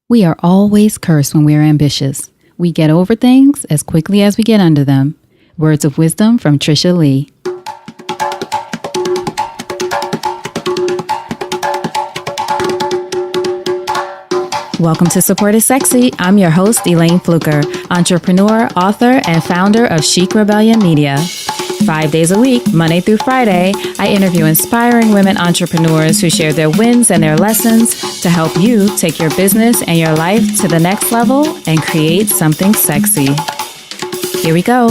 We are always cursed when we are ambitious. We get over things as quickly as we get under them. Words of wisdom from Tricia Lee. Welcome to Support is Sexy. I'm your host, Elayne Fluker, entrepreneur, author, and founder of Chic Rebellion Media. 5 days a week, Monday through Friday, I interview inspiring women entrepreneurs who share their wins and their lessons to help you take your business and your life to the next level and create something sexy. Here we go.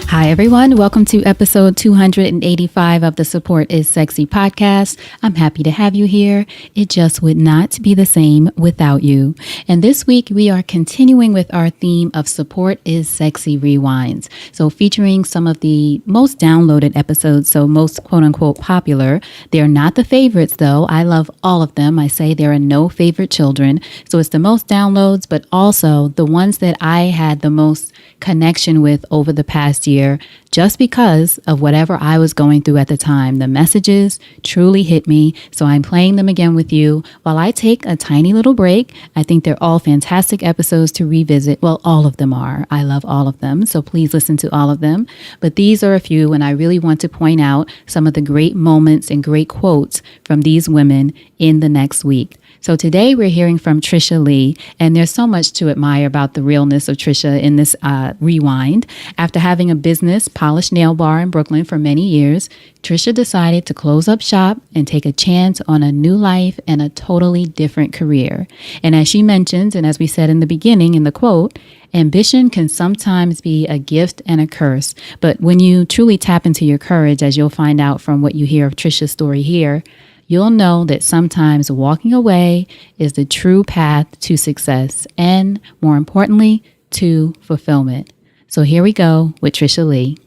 Hi, everyone. Welcome to episode 285 of the Support is Sexy podcast. I'm happy to have you here. It just would not be the same without you. And this week, we are continuing with our theme of Support is Sexy Rewinds. So featuring some of the most downloaded episodes, so most quote unquote popular. They're not the favorites, though. I love all of them. I say there are no favorite children. So it's the most downloads, but also the ones that I had the most connection with over the past year, just because of whatever I was going through at the time. The messages truly hit me, so I'm playing them again with you while I take a tiny little break. I think they're all fantastic episodes to revisit. Well, all of them are. I love all of them, so please listen to all of them. But these are a few, and I really want to point out some of the great moments and great quotes from these women in the next week. So today we're hearing from Tricia Lee, and there's so much to admire about the realness of Tricia in this rewind. After having a business polished nail bar in Brooklyn for many years, Tricia decided to close up shop and take a chance on a new life and a totally different career. And as she mentions, and as we said in the beginning in the quote, ambition can sometimes be a gift and a curse. But when you truly tap into your courage, as you'll find out from what you hear of Tricia's story here, you'll know that sometimes walking away is the true path to success and, more importantly, to fulfillment. So here we go with Tricia Lee.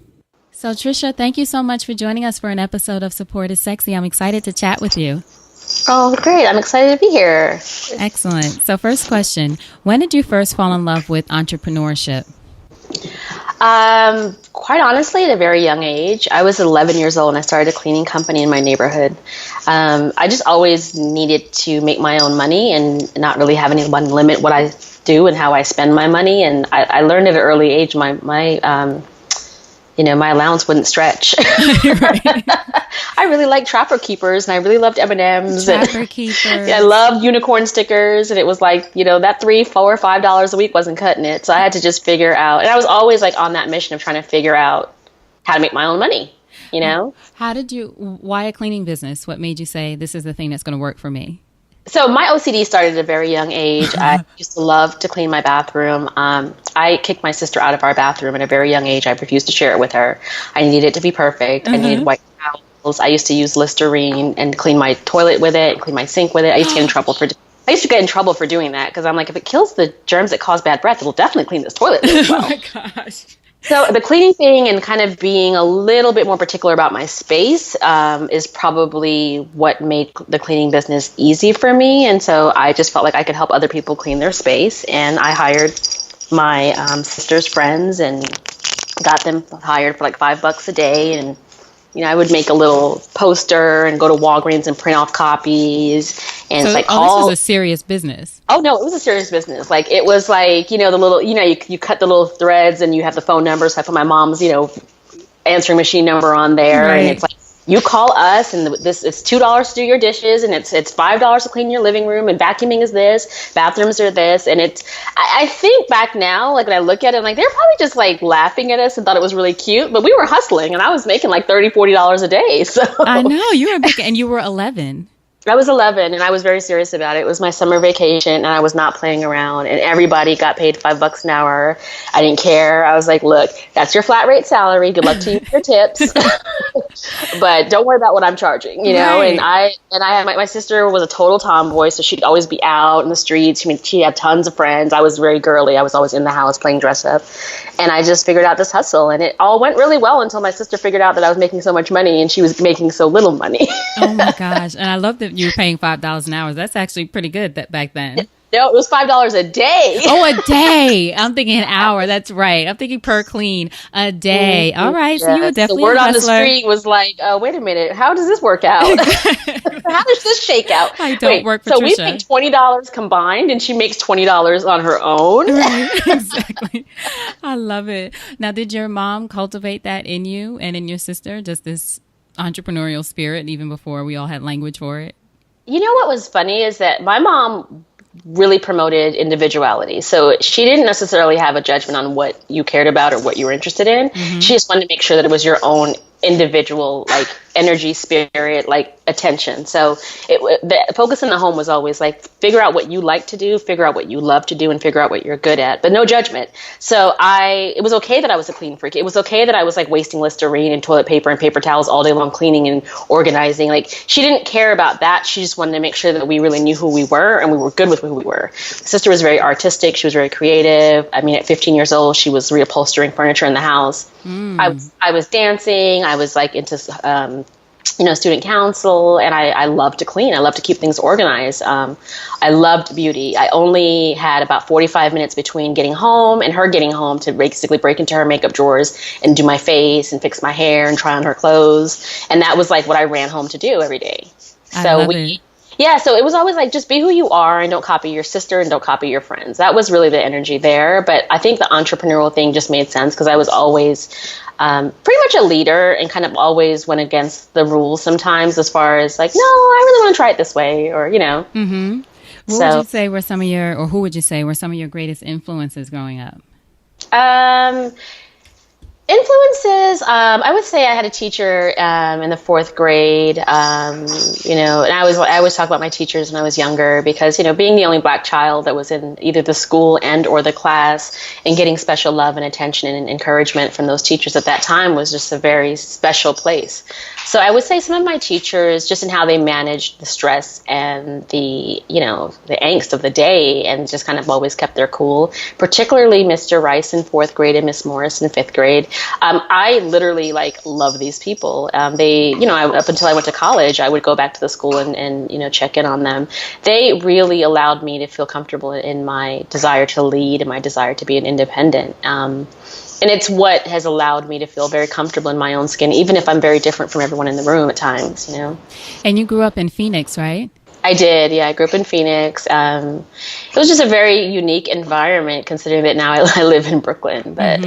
So Tricia, thank you so much for joining us for an episode of Support is Sexy. I'm excited to chat with you. Oh, great. I'm excited to be here. Excellent. So first question, when did you first fall in love with entrepreneurship? Quite honestly, at a very young age. I was 11 years old and I started a cleaning company in my neighborhood. I just always needed to make my own money and not really have anyone limit what I do and how I spend my money. And I learned at an early age my allowance wouldn't stretch. I really liked Trapper Keepers and I really loved M&Ms. Trapper Keepers. I loved unicorn stickers, and it was like, that $3, $4, $5 a week wasn't cutting it. So I had to just figure out, and I was always like on that mission of trying to figure out how to make my own money, Why a cleaning business? What made you say this is the thing that's going to work for me? So my OCD started at a very young age. I used to love to clean my bathroom. I kicked my sister out of our bathroom at a very young age. I refused to share it with her. I needed it to be perfect. I needed white towels. I used to use Listerine and clean my toilet with it, clean my sink with it. I used to get in trouble for doing that because I'm like, if it kills the germs that cause bad breath, it'll definitely clean this toilet as well. Oh my gosh. So the cleaning thing and kind of being a little bit more particular about my space is probably what made the cleaning business easy for me. And so I just felt like I could help other people clean their space. And I hired my sister's friends and got them hired for like $5 a day. And I would make a little poster and go to Walgreens and print off copies. And so, it's like, this was a serious business. Oh, no, it was a serious business. Like, it was like, the little, you cut the little threads and you have the phone numbers. So I put my mom's, answering machine number on there. Right. And it's like, you call us and it's $2 to do your dishes and it's $5 to clean your living room and vacuuming is this, bathrooms are this. And I think back now, like when I look at it, I'm like, they're probably just like laughing at us and thought it was really cute, but we were hustling and I was making like $30, $40 a day. So I know you were big and you were 11. I was 11 and I was very serious about it. It was my summer vacation and I was not playing around and everybody got paid $5 an hour. I didn't care. I was like, look, that's your flat rate salary. Good luck to you with your tips. But don't worry about what I'm charging, Right. And I had my sister was a total tomboy. So she'd always be out in the streets. She had tons of friends. I was very girly. I was always in the house playing dress up. And I just figured out this hustle and it all went really well until my sister figured out that I was making so much money and she was making so little money. Oh my gosh. And I love that you were paying $5 an hour. That's actually pretty good back then. No, it was $5 a day. Oh, a day. I'm thinking an hour. That's right. I'm thinking per clean. A day. All right. So you were definitely the word a on the hustler. street was like, wait a minute, how does this work out? How does this shake out? I don't work for so Tricia. we make $20 combined, and she makes $20 on her own. Right, exactly. I love it. Now, did your mom cultivate that in you and in your sister, just this entrepreneurial spirit, even before we all had language for it? You know what was funny is that my mom really promoted individuality. So she didn't necessarily have a judgment on what you cared about or what you were interested in. Mm-hmm. She just wanted to make sure that it was your own individual, like, energy, spirit, like, attention. So the focus in the home was always like, figure out what you like to do, figure out what you love to do, and figure out what you're good at, but no judgment. So it was okay that I was a clean freak. It was okay that I was like wasting Listerine and toilet paper and paper towels all day long, cleaning and organizing. Like, she didn't care about that. She just wanted to make sure that we really knew who we were and we were good with who we were. My sister was very artistic. She was very creative. I mean, at 15 years old, she was reupholstering furniture in the house. I was dancing. I was like into, student council, and I loved to clean. I loved to keep things organized. I loved beauty. I only had about 45 minutes between getting home and her getting home to basically break into her makeup drawers and do my face and fix my hair and try on her clothes. And that was like what I ran home to do every day. So it was always like, just be who you are and don't copy your sister and don't copy your friends. That was really the energy there. But I think the entrepreneurial thing just made sense because I was always pretty much a leader and kind of always went against the rules sometimes, as far as like, no, I really want to try it this way, or, Mm-hmm. Who would you say were some of your greatest influences growing up? Influences, I would say I had a teacher in the fourth grade, and I always talk about my teachers when I was younger because, being the only Black child that was in either the school and or the class and getting special love and attention and encouragement from those teachers at that time was just a very special place. So I would say some of my teachers, just in how they managed the stress and the angst of the day and just kind of always kept their cool, particularly Mr. Rice in fourth grade and Miss Morris in fifth grade. I literally love these people. They, up until I went to college, I would go back to the school and check in on them. They really allowed me to feel comfortable in my desire to lead and my desire to be an independent. And it's what has allowed me to feel very comfortable in my own skin, even if I'm very different from everyone in the room at times, And you grew up in Phoenix, right? I did, yeah. I grew up in Phoenix. It was just a very unique environment, considering that now I live in Brooklyn. But,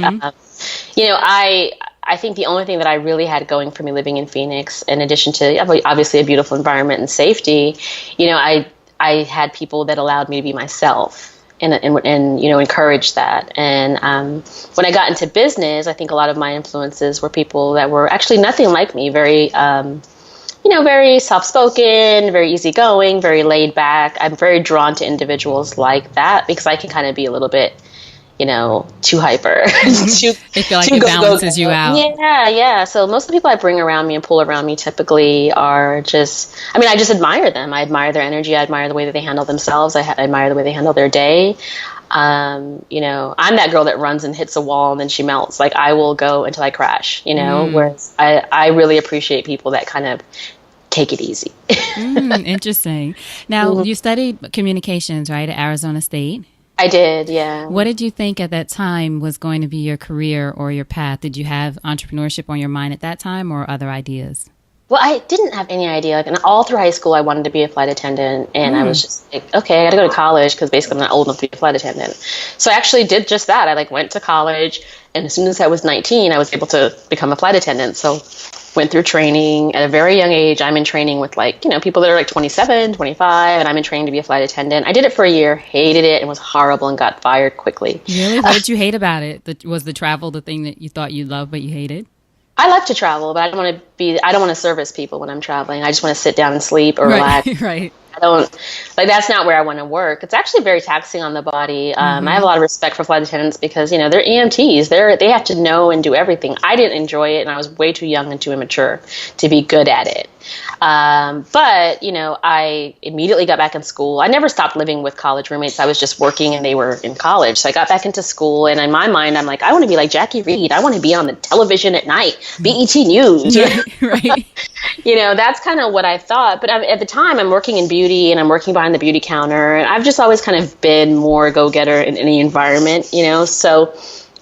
I think the only thing that I really had going for me living in Phoenix, in addition to obviously a beautiful environment and safety, I had people that allowed me to be myself. And encourage that. And when I got into business, I think a lot of my influences were people that were actually nothing like me, very, very soft-spoken, very easygoing, very laid back. I'm very drawn to individuals like that because I can kind of be a little bit, too hyper. I feel like it balances you out. Yeah. So most of the people I bring around me and pull around me typically are just, I just admire them. I admire their energy. I admire the way that they handle themselves. I admire the way they handle their day. I'm that girl that runs and hits a wall and then she melts. Like, I will go until I crash, whereas I really appreciate people that kind of take it easy. Interesting. Now, you studied communications, right, at Arizona State? I did, yeah. What did you think at that time was going to be your career or your path? Did you have entrepreneurship on your mind at that time or other ideas? Well, I didn't have any idea. And all through high school, I wanted to be a flight attendant. And I was just like, okay, I got to go to college because basically I'm not old enough to be a flight attendant. So I actually did just that. I went to college. And as soon as I was 19, I was able to become a flight attendant. So went through training at a very young age. I'm in training with people that are 27, 25, and I'm in training to be a flight attendant. I did it for a year, hated it, and was horrible and got fired quickly. Really? What did you hate about it? Was the travel the thing that you thought you loved but you hated? I like to travel, but I don't want to service people when I'm traveling. I just want to sit down and sleep or relax. Right. That's not where I want to work. It's actually very taxing on the body. I have a lot of respect for flight attendants because, they're EMTs. They have to know and do everything. I didn't enjoy it, and I was way too young and too immature to be good at it. But I immediately got back in school. I never stopped living with college roommates. I was just working and they were in college. So I got back into school, and in my mind, I'm like, I want to be like Jackie Reed. I want to be on the television at night, BET News. Right. That's kind of what I thought. But at the time, I'm working in beauty and I'm working behind the beauty counter. And I've just always kind of been more go-getter in any environment. So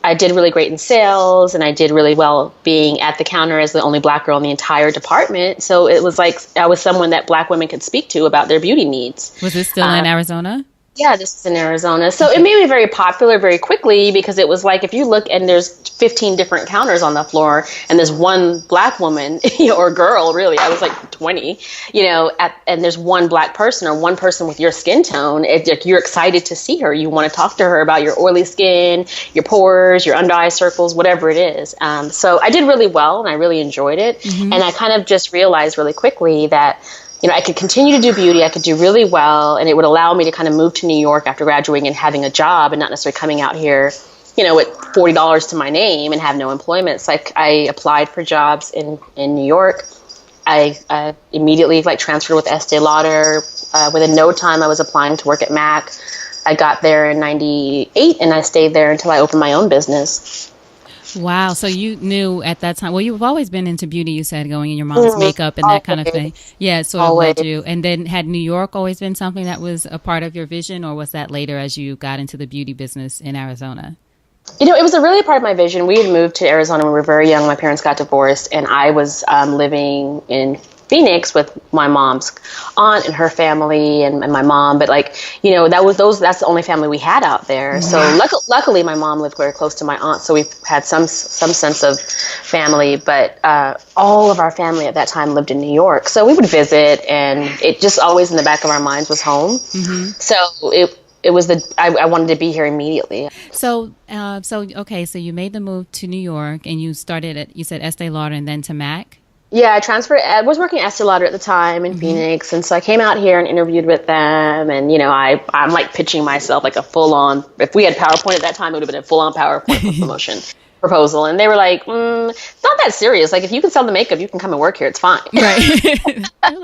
I did really great in sales and I did really well being at the counter as the only Black girl in the entire department. So it was like I was someone that Black women could speak to about their beauty needs. Was this still in Arizona? Yeah, this is in Arizona. So it made me very popular very quickly because it was like if you look and there's 15 different counters on the floor and there's one Black woman or girl, really, I was like 20, and there's one Black person or one person with your skin tone, you're excited to see her. You want to talk to her about your oily skin, your pores, your under eye circles, whatever it is. So I did really well and I really enjoyed it. Mm-hmm. And I kind of just realized really quickly that I could continue to do beauty. I could do really well, and it would allow me to kind of move to New York after graduating and having a job and not necessarily coming out here, with $40 to my name and have no employment. So I applied for jobs in New York. I immediately transferred with Estee Lauder. Within no time, I was applying to work at MAC. I got there in 98, and I stayed there until I opened my own business. Wow. So you knew at that time, well, you've always been into beauty, you said, going in your mom's makeup and that kind of thing. Yeah. So it led you. And then had New York always been something that was a part of your vision, or was that later as you got into the beauty business in Arizona? It was a really part of my vision. We had moved to Arizona when we were very young. My parents got divorced and I was living in Phoenix with my mom's aunt and her family and my mom. But that's the only family we had out there. So luckily my mom lived very close to my aunt. So we had some sense of family, but all of our family at that time lived in New York. So we would visit and it just always in the back of our minds was home. Mm-hmm. So it was I wanted to be here immediately. So okay. So you made the move to New York and you started you said Estee Lauder and then to MAC? Yeah, I transferred. I was working at Estee Lauder at the time in Phoenix, and so I came out here and interviewed with them. And I'm pitching myself like a full on. If we had PowerPoint at that time, it would have been a full on PowerPoint promotion proposal. And they were like, "It's not that serious. Like if you can sell the makeup, you can come and work here. It's fine." Right.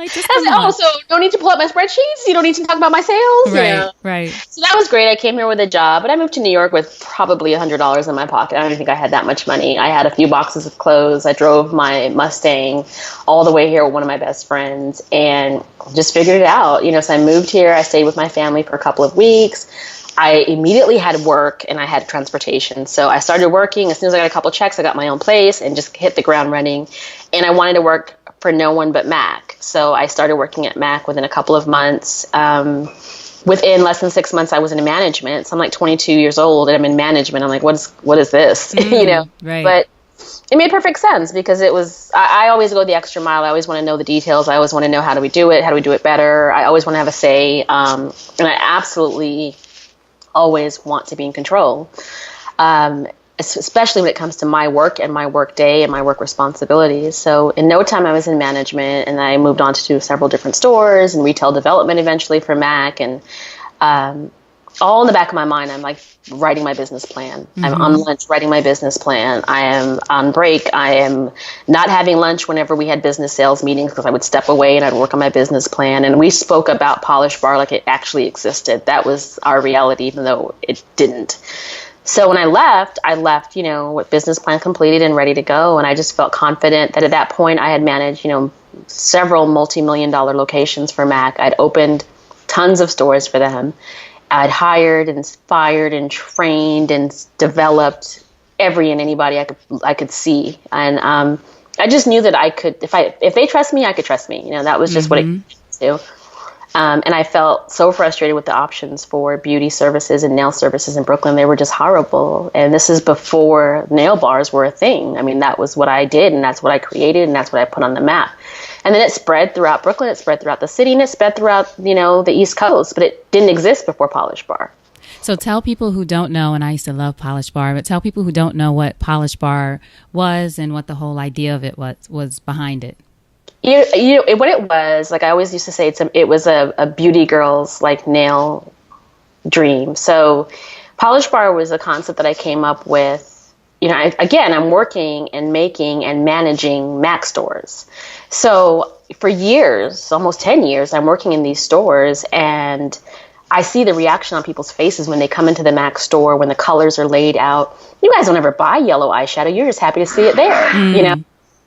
So don't need to pull up my spreadsheets. You don't need to talk about my sales. Right. Right. So that was great. I came here with a job, but I moved to New York with probably $100 in my pocket. I don't even think I had that much money. I had a few boxes of clothes. I drove my Mustang all the way here with one of my best friends and just figured it out. So I moved here. I stayed with my family for a couple of weeks. I immediately had work and I had transportation. So I started working. As soon as I got a couple of checks, I got my own place and just hit the ground running. And I wanted to work for no one but MAC. So I started working at MAC within a couple of months. Within less than 6 months, I was in management. So I'm 22 years old and I'm in management. I'm like, what is this? Right. But it made perfect sense because it was, I always go the extra mile. I always want to know the details. I always want to know how do we do it? How do we do it better? I always want to have a say. And I absolutely always want to be in control, especially when it comes to my work and my work day and my work responsibilities. So in no time I was in management and I moved on to do several different stores and retail development eventually for MAC. And all in the back of my mind, I'm writing my business plan. Mm-hmm. I'm on lunch writing my business plan. I am on break. I am not having lunch whenever we had business sales meetings because I would step away and I'd work on my business plan. And we spoke about Polish Bar like it actually existed. That was our reality, even though it didn't. So when I left, with business plan completed and ready to go. And I just felt confident that at that point I had managed, several multi-million-dollar locations for MAC. I'd opened tons of stores for them. I'd hired and fired and trained and developed every and anybody I could see. And I just knew that I could, if they trust me, I could trust me. That was just what it came to. And I felt so frustrated with the options for beauty services and nail services in Brooklyn. They were just horrible. And this is before nail bars were a thing. I mean, that was what I did and that's what I created and that's what I put on the map. And then it spread throughout Brooklyn, it spread throughout the city, and it spread throughout, the East Coast. But it didn't exist before Polish Bar. So tell people who don't know, and I used to love Polish Bar, but tell people who don't know what Polish Bar was and what the whole idea of it was behind it. What it was, I always used to say, it was a beauty girl's nail dream. So Polish Bar was a concept that I came up with. I'm working and making and managing MAC stores. So for years, almost 10 years, I'm working in these stores and I see the reaction on people's faces when they come into the MAC store, when the colors are laid out. You guys don't ever buy yellow eyeshadow. You're just happy to see it there,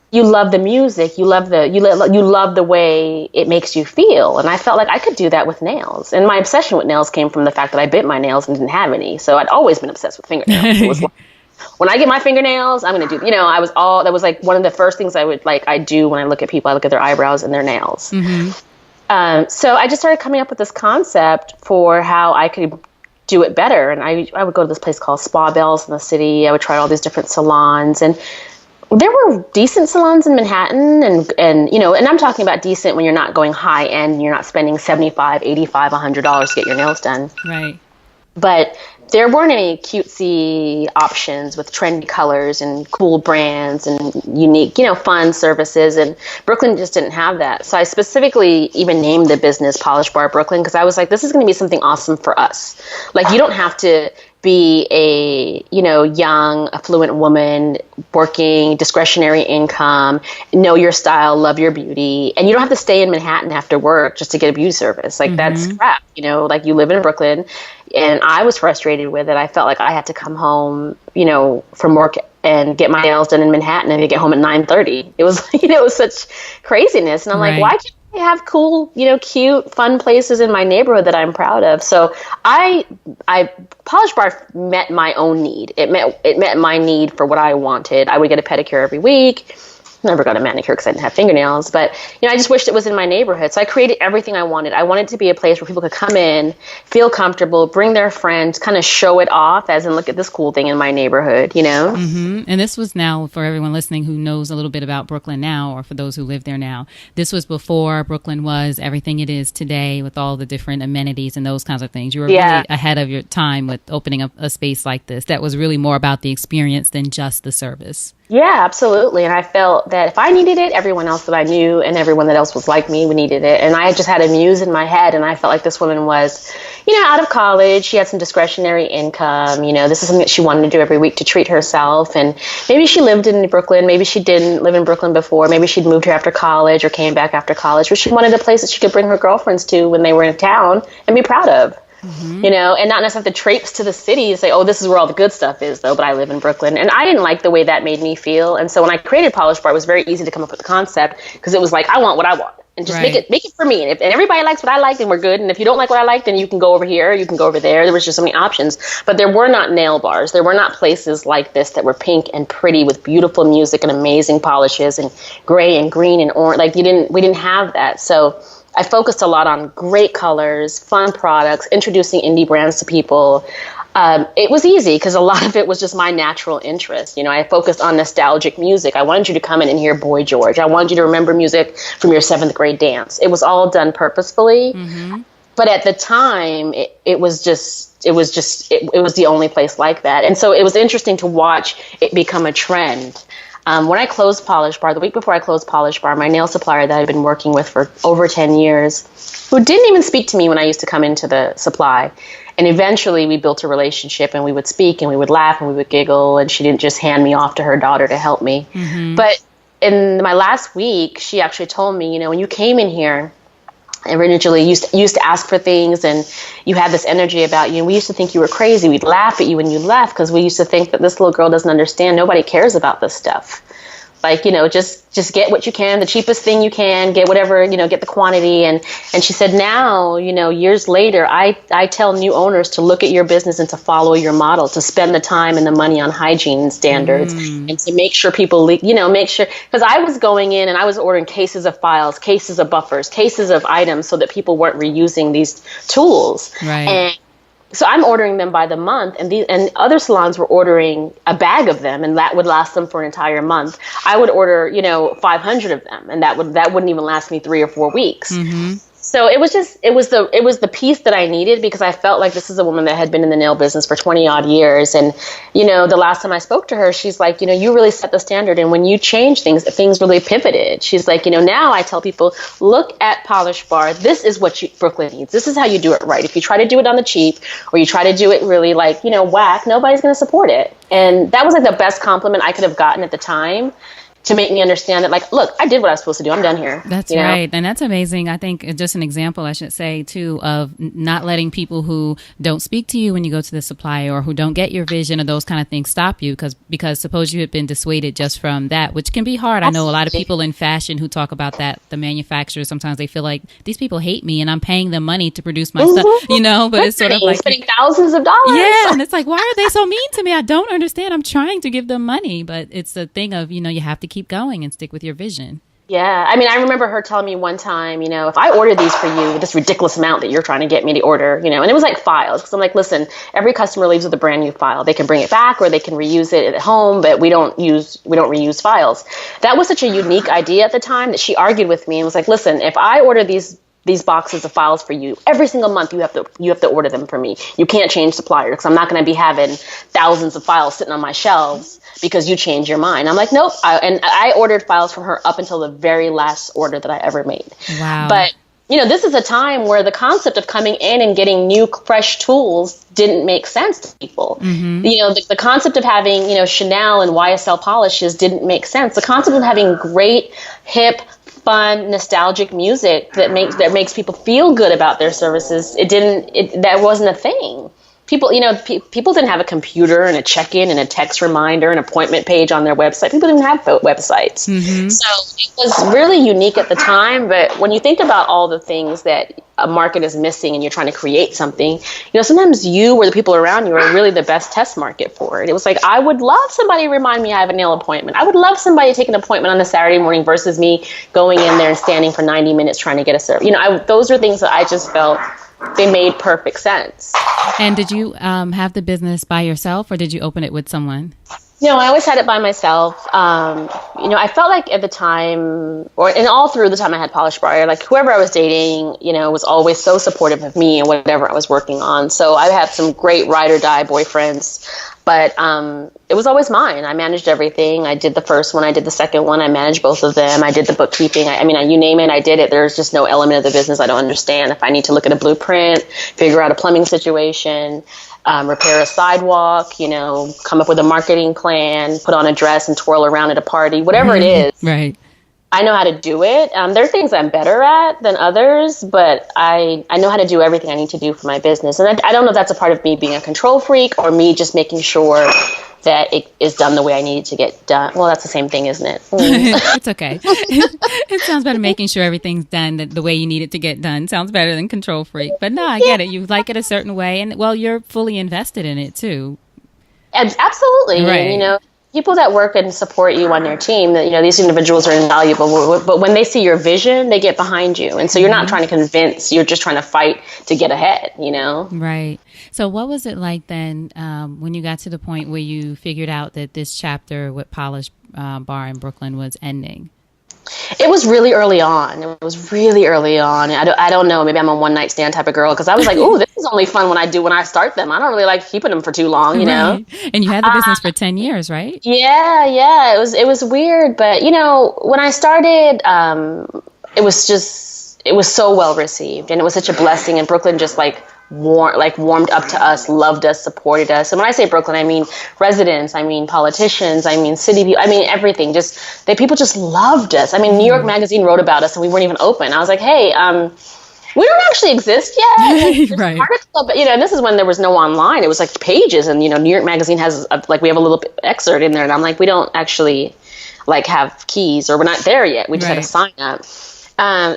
you love the music, you love the way it makes you feel. And I felt like I could do that with nails. And my obsession with nails came from the fact that I bit my nails and didn't have any. So I'd always been obsessed with fingernails. It was like, when I get my fingernails, I'm going to do, that was like one of the first things I do when I look at people. I look at their eyebrows and their nails. So I just started coming up with this concept for how I could do it better. And I would go to this place called Spa Bells in the city. I would try all these different salons, and there were decent salons in Manhattan, and I'm talking about decent when you're not going high end and you're not spending $75, $85, $100 to get your nails done. Right. But there weren't any cutesy options with trendy colors and cool brands and unique, fun services. And Brooklyn just didn't have that. So I specifically even named the business Polish Bar Brooklyn, because I was like, this is going to be something awesome for us. Like, you don't have to be a, young, affluent woman working discretionary income, know your style, love your beauty. And you don't have to stay in Manhattan after work just to get a beauty service. Like, that's crap, like you live in Brooklyn. And I was frustrated with it. I felt like I had to come home, from work and get my nails done in Manhattan and get home at 9:30. It was, it was such craziness. And I'm like, why can't I have cool, cute, fun places in my neighborhood that I'm proud of? So Polish Bar met my own need. It met my need for what I wanted. I would get a pedicure every week. Never got a manicure because I didn't have fingernails, but I just wished it was in my neighborhood. So I created everything I wanted. I wanted to be a place where people could come in, feel comfortable, bring their friends, kind of show it off as in, look at this cool thing in my neighborhood, And this was, now for everyone listening who knows a little bit about Brooklyn now, or for those who live there now, this was before Brooklyn was everything it is today with all the different amenities and those kinds of things. You were really ahead of your time with opening up a space like this that was really more about the experience than just the service. Yeah, absolutely. And I felt that if I needed it, everyone else that I knew and everyone that else was like me needed it. And I just had a muse in my head, and I felt like this woman was, out of college. She had some discretionary income. This is something that she wanted to do every week to treat herself. And maybe she lived in Brooklyn. Maybe she didn't live in Brooklyn before. Maybe she'd moved here after college or came back after college. But she wanted a place that she could bring her girlfriends to when they were in town and be proud of. And not necessarily have to traipse to the city and say, oh, this is where all the good stuff is, though, but I live in Brooklyn. And I didn't like the way that made me feel. And so when I created Polish Bar, it was very easy to come up with the concept, because it was like, I want what I want. And just make it for me. And everybody likes what I like, then we're good. And if you don't like what I like, then you can go over here, you can go over there. There was just so many options. But there were not nail bars. There were not places like this that were pink and pretty with beautiful music and amazing polishes and gray and green and orange. Like, we didn't have that. So I focused a lot on great colors, fun products, introducing indie brands to people. It was easy because a lot of it was just my natural interest. I focused on nostalgic music. I wanted you to come in and hear Boy George. I wanted you to remember music from your 7th grade dance. It was all done purposefully. But at the time, it was the only place like that. And so it was interesting to watch it become a trend. When I closed Polish Bar, the week before I closed Polish Bar, my nail supplier that I'd been working with for over 10 years, who didn't even speak to me when I used to come into the supply. And eventually we built a relationship, and we would speak and we would laugh and we would giggle, and she didn't just hand me off to her daughter to help me. But in my last week, she actually told me, when you came in here, originally you used to ask for things, and you had this energy about you, and we used to think you were crazy. We'd laugh at you when you left, because we used to think that this little girl doesn't understand. Nobody cares about this stuff. Like, just get what you can, the cheapest thing you can, get whatever, get the quantity. And she said, now, years later, I tell new owners to look at your business and to follow your model, to spend the time and the money on hygiene standards, and to make sure people, make sure, because I was going in and I was ordering cases of files, cases of buffers, cases of items, so that people weren't reusing these tools. Right. And so I'm ordering them by the month, and other salons were ordering a bag of them, and that would last them for an entire month. I would order, 500 of them, and that wouldn't even last me 3 or 4 weeks. So it was the piece that I needed, because I felt like this is a woman that had been in the nail business for 20 odd years. And, the last time I spoke to her, she's like, you really set the standard. And when you change things really pivoted. She's like, now I tell people, look at Polish Bar. This is what Brooklyn needs. This is how you do it right. If you try to do it on the cheap, or you try to do it really whack, nobody's going to support it. And that was like the best compliment I could have gotten at the time, to make me understand that, like, look, I did what I was supposed to do. I'm done here. That's right. And that's amazing. I think just an example, I should say, too, of not letting people who don't speak to you when you go to the supplier or who don't get your vision or those kind of things stop you. Because suppose you had been dissuaded just from that, which can be hard. Absolutely. I know a lot of people in fashion who talk about that. The manufacturers, sometimes they feel like these people hate me and I'm paying them money to produce my stuff, but it's sort of like spending thousands of dollars. Yeah. And it's like, why are they so mean to me? I don't understand. I'm trying to give them money, but it's a thing of, you have to keep going and stick with your vision. Yeah. I mean, I remember her telling me one time, if I order these for you with this ridiculous amount that you're trying to get me to order, and it was like files. Because I'm like, listen, every customer leaves with a brand new file. They can bring it back or they can reuse it at home, but we don't reuse files. That was such a unique idea at the time that she argued with me and was like, listen, if I order these boxes of files for you every single month, you have to order them for me. You can't change supplier because I'm not going to be having thousands of files sitting on my shelves because you change your mind. I'm like, nope. I ordered files from her up until the very last order that I ever made. Wow. But this is a time where the concept of coming in and getting new, fresh tools didn't make sense to people. Mm-hmm. The concept of having, Chanel and YSL polishes didn't make sense. The concept of having great, hip, fun, nostalgic music that makes people feel good about their services, that wasn't a thing. People, people didn't have a computer and a check-in and a text reminder and appointment page on their website. People didn't have websites. Mm-hmm. So it was really unique at the time. But when you think about all the things that a market is missing and you're trying to create something, sometimes you or the people around you are really the best test market for it. It was like, I would love somebody to remind me I have a nail appointment. I would love somebody to take an appointment on a Saturday morning versus me going in there and standing for 90 minutes trying to get a service. Those are things that I just felt they made perfect sense. And did you have the business by yourself or did you open it with someone? I always had it by myself. I felt like at the time, and all through the time I had Polish Briar, like whoever I was dating, was always so supportive of me and whatever I was working on. So I had some great ride or die boyfriends, but it was always mine. I managed everything. I did the first one. I did the second one. I managed both of them. I did the bookkeeping. You name it, I did it. There's just no element of the business I don't understand. If I need to look at a blueprint, figure out a plumbing situation, repair a sidewalk, come up with a marketing plan, put on a dress and twirl around at a party, whatever it is. Right. I know how to do it. There are things I'm better at than others, but I know how to do everything I need to do for my business. And I don't know if that's a part of me being a control freak or me just making sure that it is done the way I need it to get done. Well, that's the same thing, isn't it? It's okay. It sounds better making sure everything's done the way you need it to get done. Sounds better than control freak. But no, I get it. You like it a certain way. And, well, you're fully invested in it, too. Absolutely. Right. And, people that work and support you on your team, that these individuals are invaluable, but when they see your vision, they get behind you. And so you're not trying to convince, you're just trying to fight to get ahead, Right. So what was it like then when you got to the point where you figured out that this chapter with Polish Bar in Brooklyn was ending? It was really early on. I don't know. Maybe I'm a one night stand type of girl because I was like, oh, this is only fun when I start them. I don't really like keeping them for too long, Right. And you had the business for 10 years, right? Yeah. It was weird. But, when I started, it was so well received and it was such a blessing. And Brooklyn just warmed up to us, loved us, supported us. And when I say Brooklyn, I mean residents, I mean politicians, I mean city people, I mean everything. People just loved us. New York Magazine wrote about us and we weren't even open. I was like, hey, we don't actually exist yet. Right. But, and this is when there was no online. It was like pages and, New York Magazine has we have a little excerpt in there and I'm like, we don't actually have keys or we're not there yet. We just had to sign up.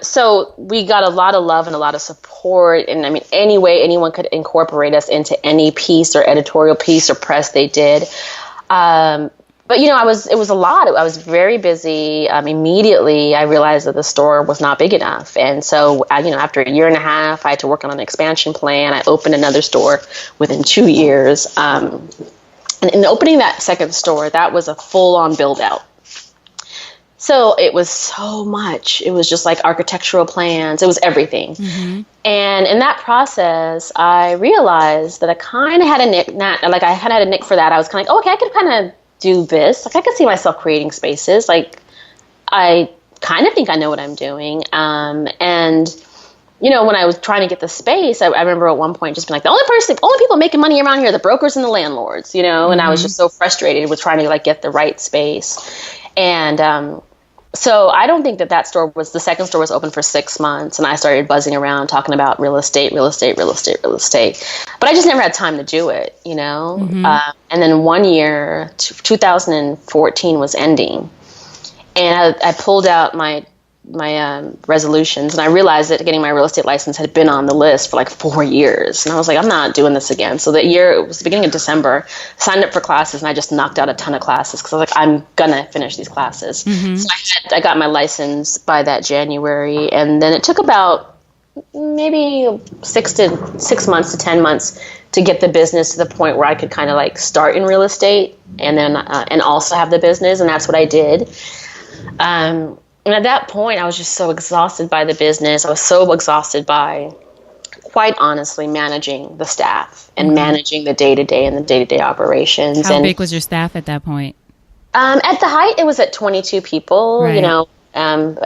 So we got a lot of love and a lot of support. And any way anyone could incorporate us into any piece or editorial piece or press they did. But, it was a lot. I was very busy. Immediately I realized that the store was not big enough. And so, after a year and a half, I had to work on an expansion plan. I opened another store within 2 years. And in opening that second store, that was a full on build out. So it was so much. It was just architectural plans. It was everything. Mm-hmm. And in that process, I realized that I kind of had a nick, I had a nick for that. I was kind of okay, I could kind of do this. I could see myself creating spaces. I kind of think I know what I'm doing. And when I was trying to get the space, I remember at one point just being the only people making money around here are the brokers and the landlords, and I was just so frustrated with trying to get the right space. And so I don't think that store was, the second store was open for 6 months, and I started buzzing around talking about real estate. But I just never had time to do it, you know? And then one year, 2014 was ending, and I pulled out my resolutions, and I realized that getting my real estate license had been on the list for like 4 years, and I was like, I'm not doing this again. So that year, it was the beginning of December, signed up for classes, and I just knocked out a ton of classes because I was like, I'm gonna finish these classes. So I got my license by that January, and then it took about maybe 6 months to 10 months to get the business to the point where I could kind of like start in real estate and then and also have the business, and that's what I did. And at that point, I was just so exhausted by the business. I was so exhausted by, quite honestly, managing the staff and managing the day-to-day and the day-to-day operations. How big was your staff at that point? At the height, it was at 22 people. Right. You know,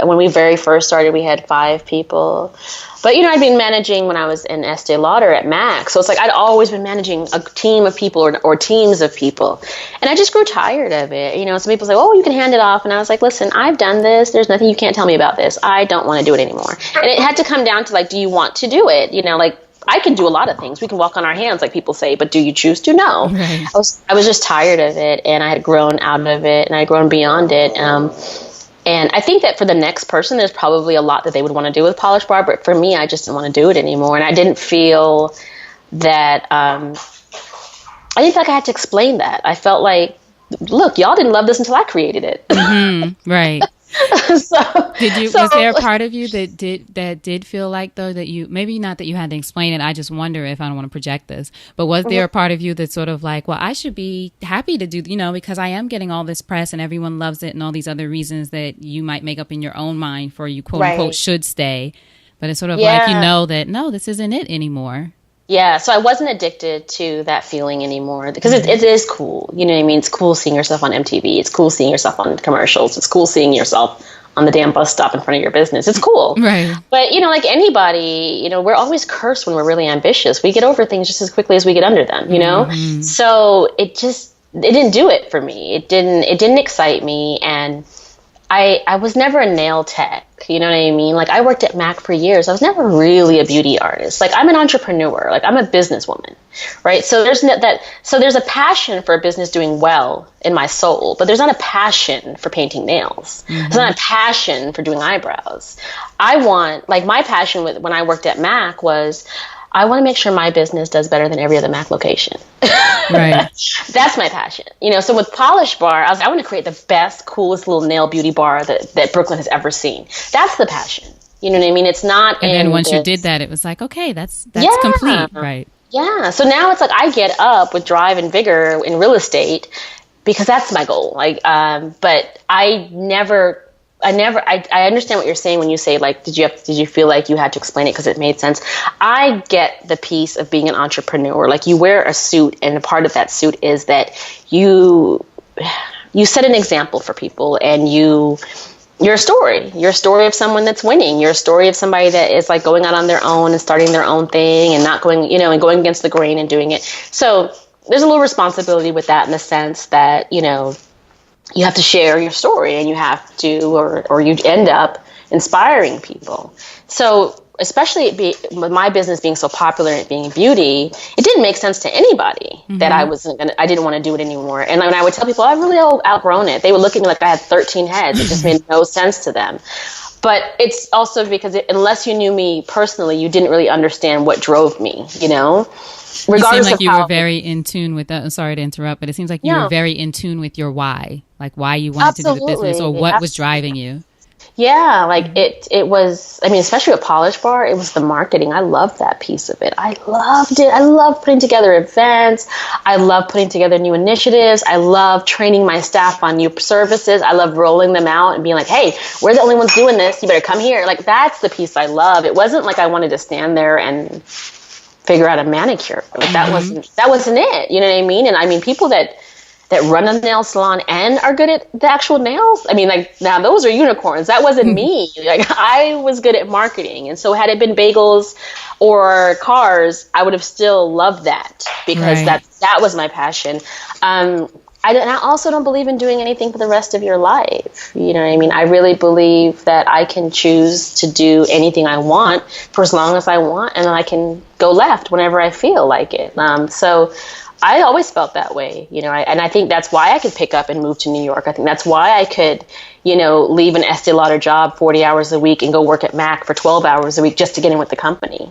when we very first started, we had 5 people. But, you know, I'd been managing when I was in Estee Lauder at MAC. So it's like I'd always been managing a team of people or teams of people. And I just grew tired of it. You know, some people say, oh, you can hand it off. And I was like, listen, I've done this. There's nothing you can't tell me about this. I don't want to do it anymore. And it had to come down to like, do you want to do it? You know, like I can do a lot of things. We can walk on our hands, like people say, but do you choose to? No. Right. I was just tired of it, and I had grown out of it, and I had grown beyond it. And I think that for the next person, there's probably a lot that they would want to do with Polish Bar, but for me, I just didn't want to do it anymore. And I didn't feel that, I didn't feel like I had to explain that. I felt like, look, y'all didn't love this until I created it. Right. Was there a part of you that did feel like, though, that you, maybe not that you had to explain it, I just wonder if I don't want to project this, but was there a part of you that's sort of like, well, I should be happy to do, you know, because I am getting all this press and everyone loves it and all these other reasons that you might make up in your own mind for you, quote unquote, should stay. But it's sort of like, you know, that no, this isn't it anymore. Yeah, so I wasn't addicted to that feeling anymore because it is cool. You know what I mean? It's cool seeing yourself on MTV. It's cool seeing yourself on commercials. It's cool seeing yourself on the damn bus stop in front of your business. It's cool. Right. But, you know, like anybody, you know, we're always cursed when we're really ambitious. We get over things just as quickly as we get under them, you know? So it didn't do it for me. It didn't excite me. And I was never a nail tech, you know what I mean? Like I worked at MAC for years. I was never really a beauty artist. Like I'm an entrepreneur, like I'm a businesswoman, right? So there's a passion for a business doing well in my soul, but there's not a passion for painting nails. There's not a passion for doing eyebrows. My passion when I worked at MAC was, I want to make sure my business does better than every other MAC location. Right. That's my passion. You know, so with Polish Bar, I want to create the best, coolest little nail beauty bar that Brooklyn has ever seen. That's the passion. You know what I mean? It's not. And then once you did that, it was like, okay, that's complete. Right. Yeah. So now it's like I get up with drive and vigor in real estate because that's my goal. Like, but I understand what you're saying when you say, like, did you feel like you had to explain it because it made sense? I get the piece of being an entrepreneur. Like, you wear a suit, and a part of that suit is that you set an example for people, and your story of someone that's winning, your story of somebody that is like going out on their own and starting their own thing and not going, you know, and going against the grain and doing it. So there's a little responsibility with that in the sense that, you know, you have to share your story, and you have to, or you end up inspiring people. So especially with my business being so popular and it being beauty, it didn't make sense to anybody that I didn't want to do it anymore. And when I would tell people, I've really outgrown it, they would look at me like I had 13 heads. It just made no sense to them. But it's also because unless you knew me personally, you didn't really understand what drove me, you know? Regardless, you seem like you were very in tune with that. I'm sorry to interrupt, but it seems like you were very in tune with your why, like why you wanted to do the business, or what was driving you. Yeah, like it was, I mean, especially with Polish Bar, it was the marketing. I loved that piece of it. I loved it. I love putting together events. I love putting together new initiatives. I love training my staff on new services. I love rolling them out and being like, hey, we're the only ones doing this. You better come here. Like, that's the piece I love. It wasn't like I wanted to stand there and figure out a manicure. Like, that wasn't it. You know what I mean? And I mean, people that run a nail salon and are good at the actual nails, I mean, like, now those are unicorns. That wasn't me. Like, I was good at marketing. And so had it been bagels or cars, I would have still loved that because that was my passion. I also don't believe in doing anything for the rest of your life. You know what I mean? I really believe that I can choose to do anything I want for as long as I want, and then I can go left whenever I feel like it. So I always felt that way, and I think that's why I could pick up and move to New York. I think that's why I could, leave an Estee Lauder job 40 hours a week and go work at Mac for 12 hours a week just to get in with the company.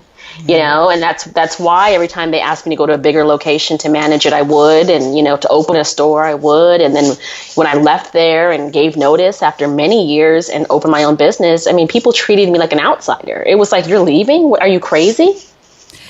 And that's why every time they asked me to go to a bigger location to manage it, I would, and, to open a store, I would. And then when I left there and gave notice after many years and opened my own business, I mean, people treated me like an outsider. It was like, you're leaving? Are you crazy?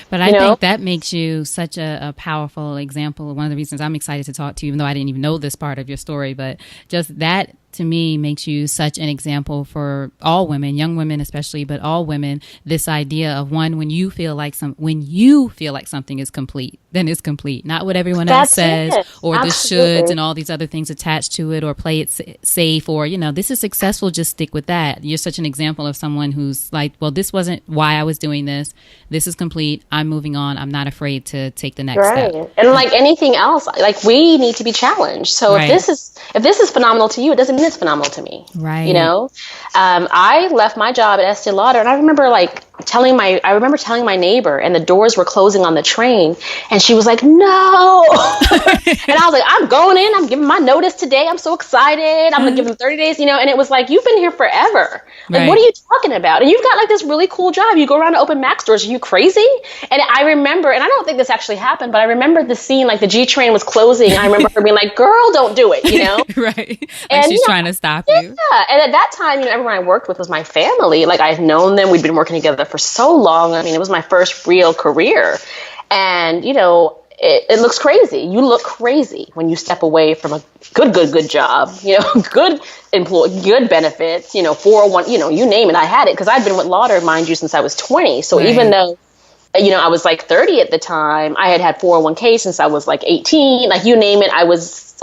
But I think that makes you such a powerful example. One of the reasons I'm excited to talk to you, even though I didn't even know this part of your story, but just that to me makes you such an example for all women, young women especially, but all women. This idea of when you feel like something is complete, then it's complete. Not what everyone else says or the shoulds and all these other things attached to it, or play it safe, or this is successful, just stick with that. You're such an example of someone who's like, well, this wasn't why I was doing this. This is complete. I'm moving on. I'm not afraid to take the next step. And like anything else, like we need to be challenged. So if this is phenomenal to you, it doesn't mean it's phenomenal to me. Right. I left my job at Estee Lauder, and I remember telling my neighbor, and the doors were closing on the train, and she was like, no. And I was like, I'm going in, I'm giving my notice today. I'm so excited. I'm going to give them 30 days, and it was like, you've been here forever. Like, what are you talking about? And you've got like this really cool job. You go around to open Mac stores. Are you crazy? And I remember, and I don't think this actually happened, but I remember the scene, like the G train was closing. I remember her being like, girl, don't do it, Right. Like and she's trying to stop you. Yeah. And at that time, everyone I worked with was my family. Like, I've known them. We'd been working together for so long. I mean, it was my first real career. And, it looks crazy. You look crazy when you step away from a good job, good employee, good benefits, 401, you name it. I had it because I'd been with Lauder, mind you, since I was 20. So even though, I was like 30 at the time, I had 401k since I was like 18, like you name it.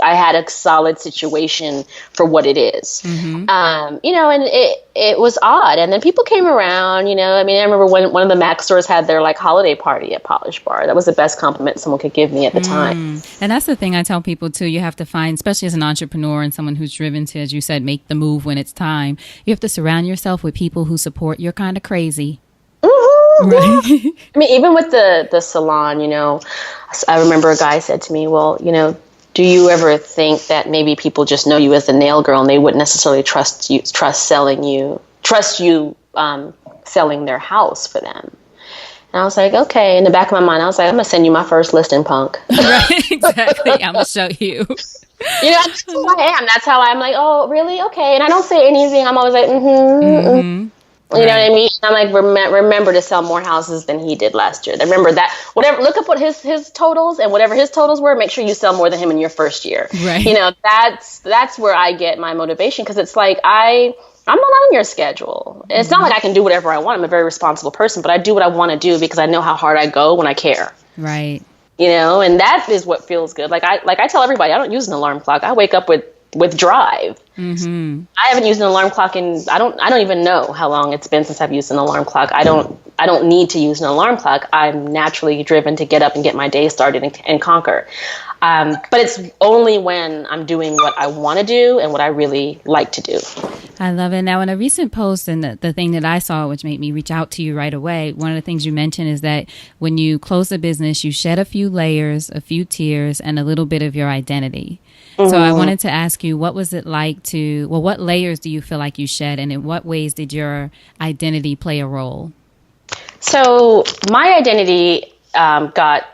I had a solid situation for what it is. And it was odd. And then people came around, I remember when one of the Mac stores had their like holiday party at Polish Bar. That was the best compliment someone could give me at the time. And that's the thing I tell people too. You have to find, especially as an entrepreneur and someone who's driven to, as you said, make the move when it's time. You have to surround yourself with people who support your kind of crazy. Right. I mean, even with the salon, I remember a guy said to me, well, do you ever think that maybe people just know you as the nail girl and they wouldn't necessarily trust you selling their house for them? And I was like, okay. In the back of my mind, I was like, I'm going to send you my first listing, punk. Right, exactly. I'm going to show you. That's who I am. That's how I'm like, oh, really? Okay. And I don't say anything. I'm always like, You know what I mean? I'm like, remember to sell more houses than he did last year. Remember that. Whatever. Look up what his totals, and whatever his totals were, make sure you sell more than him in your first year. Right. That's where I get my motivation, because it's like I'm not on your schedule. It's not like I can do whatever I want. I'm a very responsible person, but I do what I want to do because I know how hard I go when I care. Right. And that is what feels good. Like I tell everybody, I don't use an alarm clock. I wake up with drive. I haven't used an alarm clock in I don't even know how long it's been since I've used an alarm clock. I don't need to use an alarm clock. I'm naturally driven to get up and get my day started and conquer. But it's only when I'm doing what I want to do and what I really like to do. I love it. Now, in a recent post, and the thing that I saw, which made me reach out to you right away, one of the things you mentioned is that when you close a business, you shed a few layers, a few tears, and a little bit of your identity. So I wanted to ask you, what was it like what layers do you feel like you shed, and in what ways did your identity play a role? So my identity got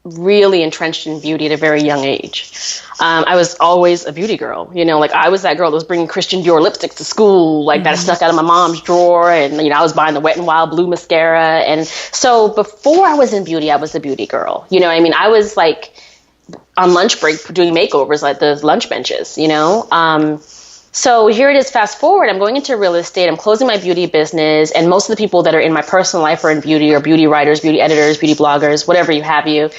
really entrenched in beauty at a very young age. I was always a beauty girl, like I was that girl that was bringing Christian Dior lipsticks to school, like that stuck out of my mom's drawer. And, I was buying the Wet n Wild blue mascara. And so before I was in beauty, I was a beauty girl. I was like on lunch break doing makeovers like the lunch benches, So here it is, fast forward, I'm going into real estate, I'm closing my beauty business, and most of the people that are in my personal life are in beauty, or beauty writers, beauty editors, beauty bloggers, whatever you have you.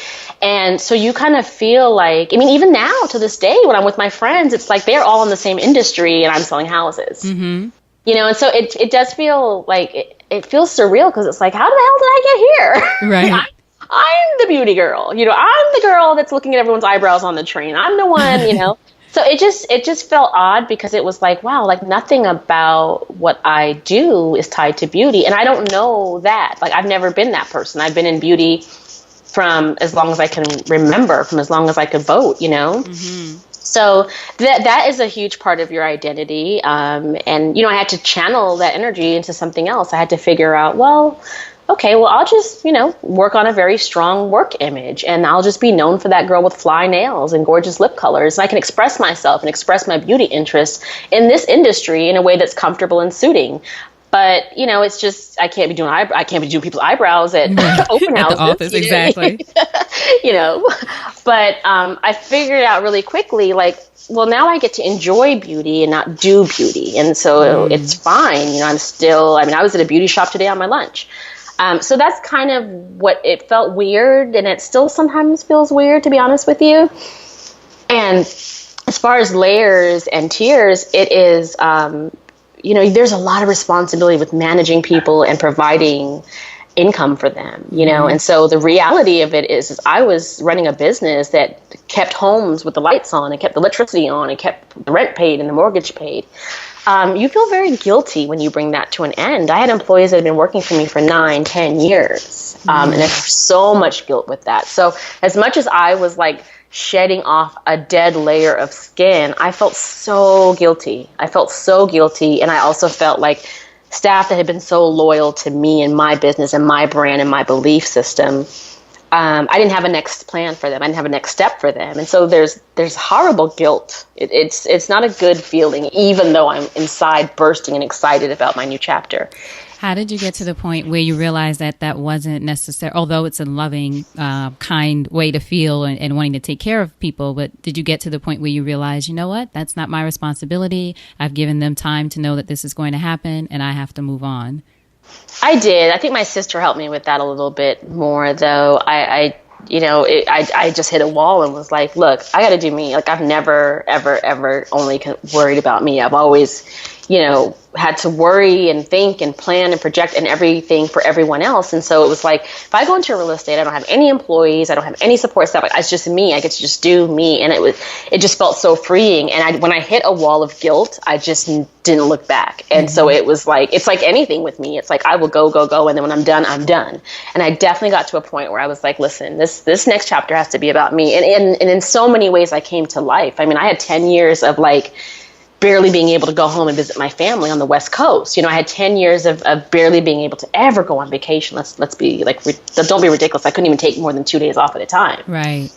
And so you kind of feel like, even now to this day when I'm with my friends, it's like they're all in the same industry and I'm selling houses. And so it does feel like, it feels surreal, because it's like, how the hell did I get here? Right. I'm the beauty girl. I'm the girl that's looking at everyone's eyebrows on the train. I'm the one. So it just felt odd because it was like, wow, like nothing about what I do is tied to beauty. And I don't know that. Like I've never been that person. I've been in beauty from as long as I can remember, from as long as I could vote. So that is a huge part of your identity. And, I had to channel that energy into something else. I had to figure out, well, okay, well, I'll just, work on a very strong work image, and I'll just be known for that girl with fly nails and gorgeous lip colors. And I can express myself and express my beauty interests in this industry in a way that's comfortable and suiting. But, it's just, I can't be doing people's eyebrows at open houses. At the office, exactly. But I figured out really quickly, like, well, now I get to enjoy beauty and not do beauty. And so it's fine. I was at a beauty shop today on my lunch. So that's kind of what it felt weird, and it still sometimes feels weird, to be honest with you. And as far as layers and tiers, it is, there's a lot of responsibility with managing people and providing income for them, and so the reality of it is I was running a business that kept homes with the lights on and kept the electricity on and kept the rent paid and the mortgage paid. You feel very guilty when you bring that to an end. I had employees that had been working for me for 9-10 years, and there's so much guilt with that. So as much as I was like shedding off a dead layer of skin, I felt so guilty. And I also felt like staff that had been so loyal to me and my business and my brand and my belief system, I didn't have a next plan for them. I didn't have a next step for them. And so there's horrible guilt. It's not a good feeling, even though I'm inside bursting and excited about my new chapter. How did you get to the point where you realized that wasn't necessary, although it's a loving, kind way to feel and wanting to take care of people, but did you get to the point where you realized, you know what, that's not my responsibility. I've given them time to know that this is going to happen and I have to move on? I did. I think my sister helped me with that a little bit more, though. I just hit a wall and was like, look, I got to do me. Like I've never, ever, ever only worried about me. I've always, had to worry and think and plan and project and everything for everyone else. And so it was like, if I go into real estate, I don't have any employees, I don't have any support staff. It's just me. I get to just do me. And it just felt so freeing. And when I hit a wall of guilt, I just didn't look back. And so it was like, it's like anything with me. It's like, I will go. And then when I'm done, I'm done. And I definitely got to a point where I was like, listen, this next chapter has to be about me. And in so many ways I came to life. I mean, I had 10 years of like, barely being able to go home and visit my family on the West Coast. I had 10 years of barely being able to ever go on vacation. Let's be like, don't be ridiculous. I couldn't even take more than 2 days off at a time. Right.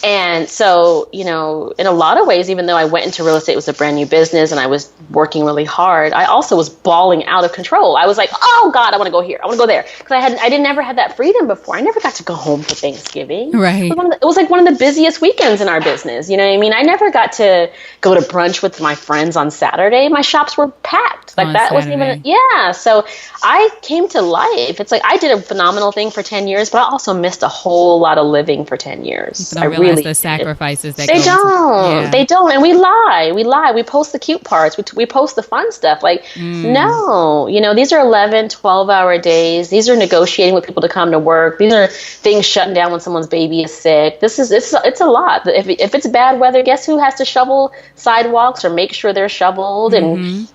And so, in a lot of ways, even though I went into real estate, it was a brand new business and I was working really hard, I also was bawling out of control. I was like, oh God, I want to go here. I want to go there. Because I didn't never had that freedom before. I never got to go home for Thanksgiving. Right. It was like one of the busiest weekends in our business. You know what I mean? I never got to go to brunch with my friends on Saturday. My shops were packed. Like that wasn't even, yeah. So I came to life. It's like, I did a phenomenal thing for 10 years, but I also missed a whole lot of living for 10 years. I realize the sacrifices that they don't. And we lie. We post the cute parts. We post the fun stuff. Like, no, these are 11, 12-hour days. These are negotiating with people to come to work. These are things shutting down when someone's baby is sick. It's a lot. If it's bad weather, guess who has to shovel sidewalks or make sure they're shoveled? And,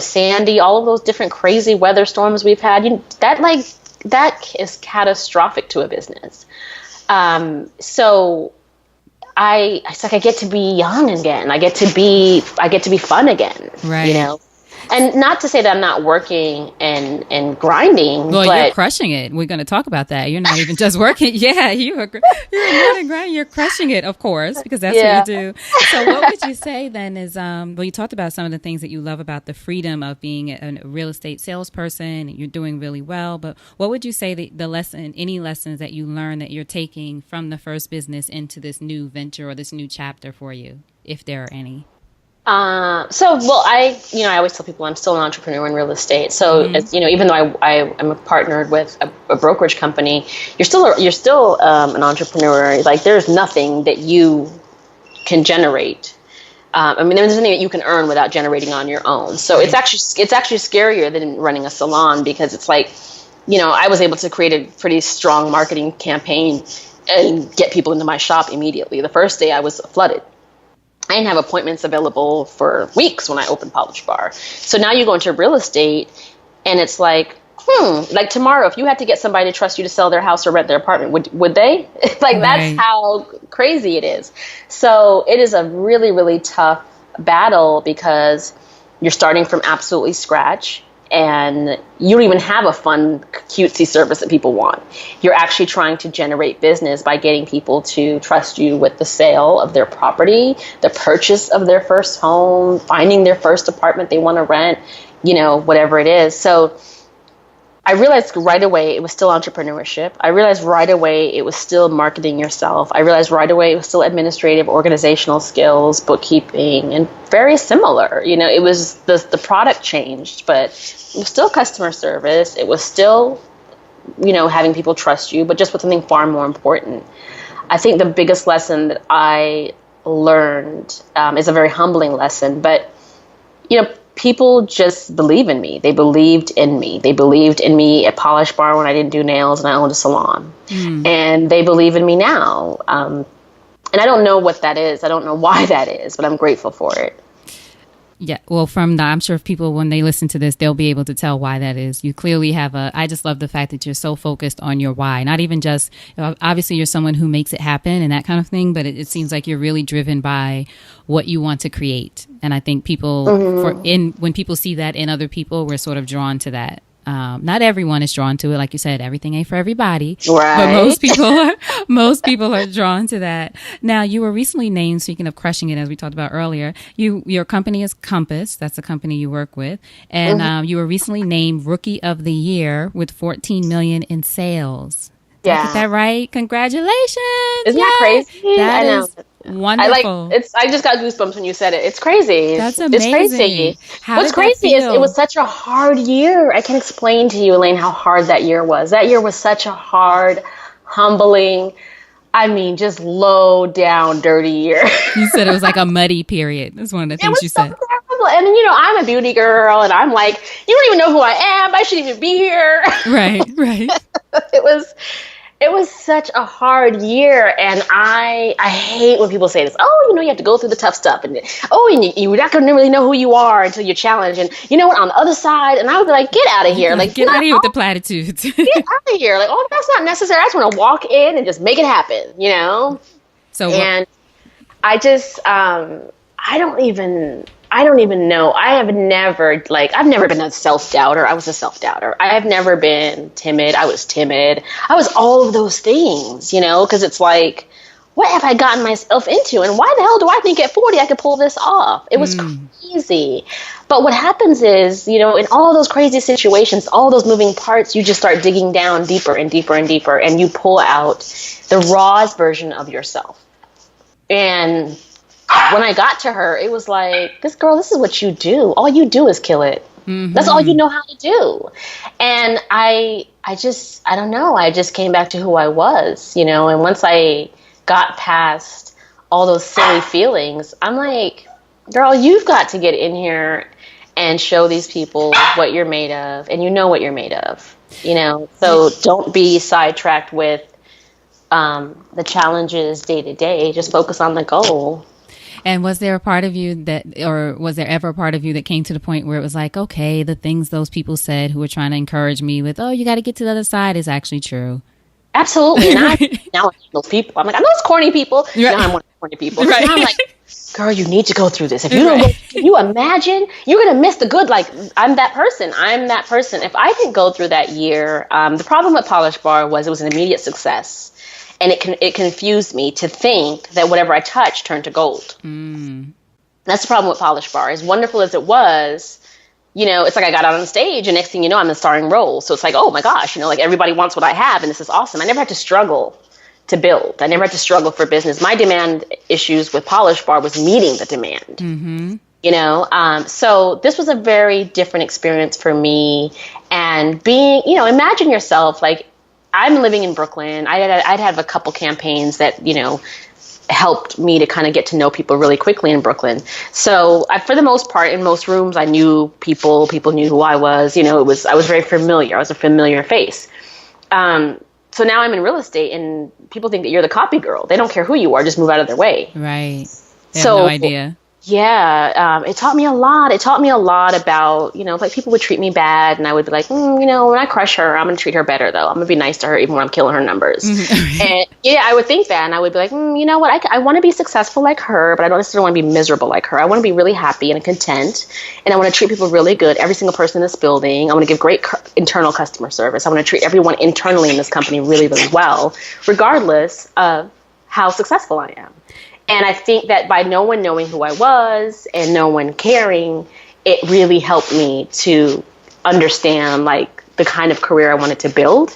Sandy, all of those different crazy weather storms we've had, that is catastrophic to a business. So it's like I get to be young again. I get to be fun again. Right. And not to say that I'm not working and grinding. Well, but you're crushing it. We're going to talk about that. You're not even just working. Yeah, you're not grinding. You're crushing it, of course, because that's what you do. So what would you say then is, you talked about some of the things that you love about the freedom of being a real estate salesperson, and you're doing really well. But what would you say any lessons that you learned that you're taking from the first business into this new venture or this new chapter for you, if there are any? I always tell people I'm still an entrepreneur in real estate. So, even though I'm partnered with a brokerage company, you're still an entrepreneur. Like, there's nothing that you can generate. There's nothing that you can earn without generating on your own. So it's actually scarier than running a salon, because it's like, I was able to create a pretty strong marketing campaign and get people into my shop immediately. The first day I was flooded. I didn't have appointments available for weeks when I opened Polish Bar. So now you go into real estate and it's like tomorrow, if you had to get somebody to trust you to sell their house or rent their apartment, would they? That's how crazy it is. So it is a really, really tough battle because you're starting from absolutely scratch and you don't even have a fun, cutesy service that people want. You're actually trying to generate business by getting people to trust you with the sale of their property, the purchase of their first home, finding their first apartment they want to rent, whatever it is. So I realized right away it was still entrepreneurship. I realized right away it was still marketing yourself. I realized right away it was still administrative, organizational skills, bookkeeping, and very similar. It was the product changed, but it was still customer service. It was still, having people trust you, but just with something far more important. I think the biggest lesson that I learned is a very humbling lesson, but, people just believe in me. They believed in me. They believed in me at Polish Bar when I didn't do nails and I owned a salon. And they believe in me now. And I don't know what that is. I don't know why that is, but I'm grateful for it. Yeah, well, I'm sure if people, when they listen to this, they'll be able to tell why that is. You clearly have I just love the fact that you're so focused on your why, not even just, obviously you're someone who makes it happen and that kind of thing, but it seems like you're really driven by what you want to create. And I think people, when people see that in other people, we're sort of drawn to that. Not everyone is drawn to it. Like you said, everything ain't for everybody. Right. But most people are drawn to that. Now, you were recently named, speaking of crushing it, as we talked about earlier, your company is Compass. That's the company you work with. And you were recently named Rookie of the Year with 14 million in sales. Did I get that right? Congratulations. Isn't that crazy? That I know. Is wonderful. I just got goosebumps when you said it. It's crazy. That's amazing. It's crazy. What's crazy is it was such a hard year. I can explain to you, Elayne, how hard that year was. That year was such a hard, humbling, just low down, dirty year. You said it was like a muddy period. That's one of the things you said. Terrible. And I'm a beauty girl and I'm like, you don't even know who I am. I shouldn't even be here. Right. It was such a hard year, and I hate when people say this. Oh, you have to go through the tough stuff, and you're not going to really know who you are until you're challenged. And you know what? On the other side, and I would be like, get out of here! Like, get out of here with the platitudes. Get out of here! Like, that's not necessary. I just want to walk in and just make it happen. And I just, I don't even know. I've never been a self-doubter. I was a self-doubter. I have never been timid. I was timid. I was all of those things, because it's like, what have I gotten myself into? And why the hell do I think at 40 I could pull this off? It was crazy. But what happens is, in all those crazy situations, all those moving parts, you just start digging down deeper and deeper and deeper, and you pull out the rawest version of yourself. And when I got to her, it was like, this is what you do. All you do is kill it. Mm-hmm. That's all you know how to do. And I don't know. I just came back to who I was, and once I got past all those silly feelings, I'm like, girl, you've got to get in here and show these people what you're made of, and what you're made of, so don't be sidetracked with the challenges day to day. Just focus on the goal. And was there a part of you was there ever a part of you that came to the point where it was like, okay, the things those people said who were trying to encourage me with, you got to get to the other side is actually true? Absolutely. Now I'm those people. I'm like, I know it's corny people. Right. Now I'm one of the corny people. Right. Now I'm like, girl, you need to go through this. If you don't can you imagine? You're going to miss the good. Like, I'm that person. If I didn't go through that year, the problem with Polish Bar was it was an immediate success. And it confused me to think that whatever I touched turned to gold. That's the problem with Polish Bar. As wonderful as it was, it's like I got out on stage and next thing you know, I'm in a starring role. So it's like, oh my gosh, like everybody wants what I have and this is awesome. I never had to struggle to build. I never had to struggle for business. My demand issues with Polish Bar was meeting the demand. Mm-hmm. So this was a very different experience for me. And being, imagine yourself like, I'm living in Brooklyn. I'd have a couple campaigns that, helped me to kind of get to know people really quickly in Brooklyn. So for the most part, in most rooms, I knew people knew who I was, I was very familiar. I was a familiar face. So now I'm in real estate and people think that you're the copy girl. They don't care who you are, just move out of their way. Right. They have no idea. Yeah, it taught me a lot. It taught me a lot about, like people would treat me bad and I would be like, when I crush her, I'm going to treat her better though. I'm going to be nice to her even when I'm killing her numbers. And I would think that and I would be like, you know what, I want to be successful like her, but I don't necessarily want to be miserable like her. I want to be really happy and content and I want to treat people really good, every single person in this building. I want to give great internal customer service. I want to treat everyone internally in this company really, really well, regardless of how successful I am. And I think that by no one knowing who I was and no one caring, it really helped me to understand like the kind of career I wanted to build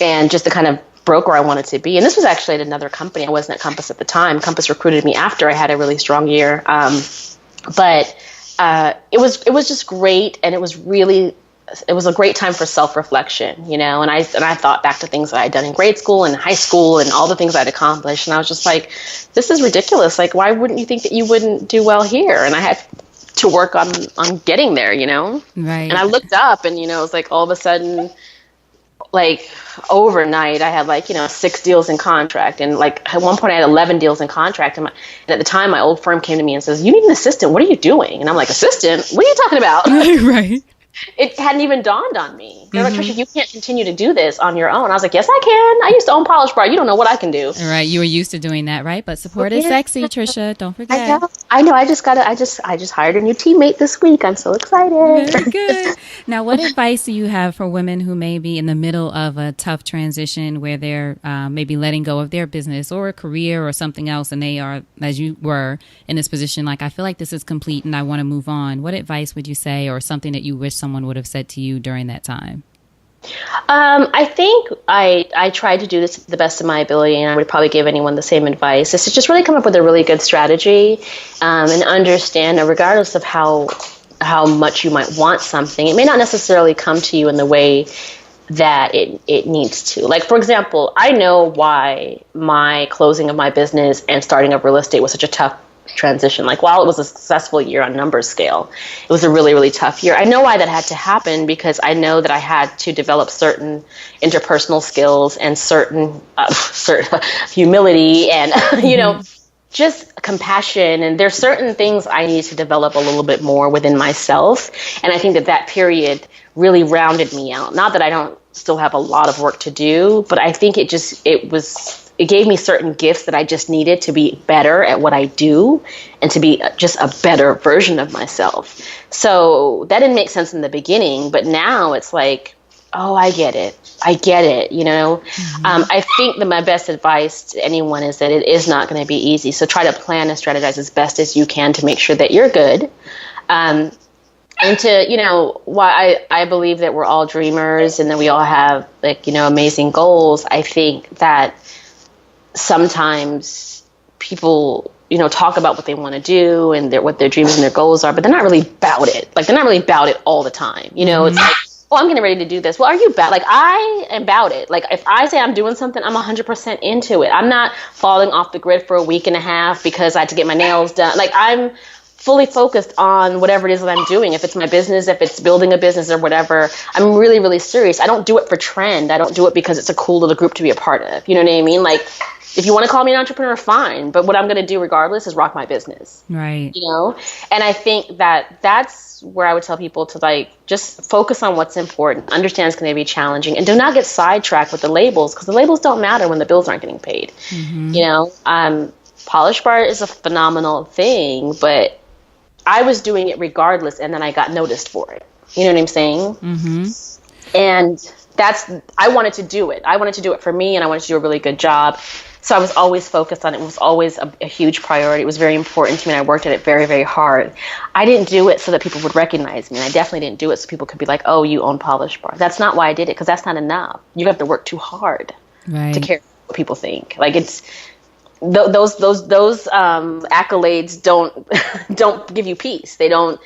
and just the kind of broker I wanted to be. And this was actually at another company. I wasn't at Compass at the time. Compass recruited me after I had a really strong year. But it was just great. And it was a great time for self-reflection, and I thought back to things that I'd done in grade school and high school and all the things I'd accomplished. And I was just like, this is ridiculous. Like, why wouldn't you think that you wouldn't do well here? And I had to work on getting there, Right. And I looked up and, it was like all of a sudden, like overnight, I had like, 6 deals in contract. And like at one point I had 11 deals in contract. And at the time, my old firm came to me and says, you need an assistant. What are you doing? And I'm like, assistant? What are you talking about? Right. It hadn't even dawned on me. They're like, Tricia, you can't continue to do this on your own. I was like, yes, I can. I used to own Polish Bar. You don't know what I can do. All right. You were used to doing that, right? But support is sexy, Tricia. Don't forget. I know. I just hired a new teammate this week. I'm so excited. Very good. Now, what advice do you have for women who may be in the middle of a tough transition where they're maybe letting go of their business or a career or something else, and they are, as you were, in this position, like, I feel like this is complete and I want to move on. What advice would you say, or something that you wish someone would have said to you during that time? I think I tried to do this to the best of my ability, and I would probably give anyone the same advice, is to just really come up with a really good strategy and understand that regardless of how much you might want something, it may not necessarily come to you in the way that it needs to. Like, for example, I know why my closing of my business and starting up real estate was such a tough transition. Like, while it was a successful year on numbers scale, it was a really, really tough year. I know why that had to happen, because I know that I had to develop certain interpersonal skills and certain humility and, just compassion. And there's certain things I need to develop a little bit more within myself. And I think that period really rounded me out. Not that I don't still have a lot of work to do, but I think it gave me certain gifts that I just needed to be better at what I do and to be just a better version of myself. So that didn't make sense in the beginning, but now it's like, oh, I get it. I think that my best advice to anyone is that it is not going to be easy. So try to plan and strategize as best as you can to make sure that you're good. And to, why I believe that we're all dreamers and that we all have amazing goals. I think that sometimes people, talk about what they want to do and what their dreams and their goals are, but they're not really about it. Like, they're not really about it all the time. It's like, oh, I'm getting ready to do this. Well, are you about? Like, I am about it. Like, if I say I'm doing something, I'm 100% into it. I'm not falling off the grid for a week and a half because I had to get my nails done. Like, I'm fully focused on whatever it is that I'm doing. If it's my business, if it's building a business or whatever, I'm really, really serious. I don't do it for trend. I don't do it because it's a cool little group to be a part of. You know what I mean? Like, if you want to call me an entrepreneur, fine. But what I'm going to do regardless is rock my business. Right. And I think that that's where I would tell people to just focus on what's important. Understand it's going to be challenging, and do not get sidetracked with the labels, because the labels don't matter when the bills aren't getting paid. Polish Bar is a phenomenal thing, but I was doing it regardless, and then I got noticed for it. You know what I'm saying? Mm-hmm. And I wanted to do it. I wanted to do it for me, and I wanted to do a really good job. So I was always focused on it. It was always a huge priority. It was very important to me, and I worked at it very, very hard. I didn't do it so that people would recognize me, and I definitely didn't do it so people could be like, oh, you own Polish Bar. That's not why I did it, because that's not enough. You have to work too hard to care what people think. Like, it's those accolades don't give you peace. They don't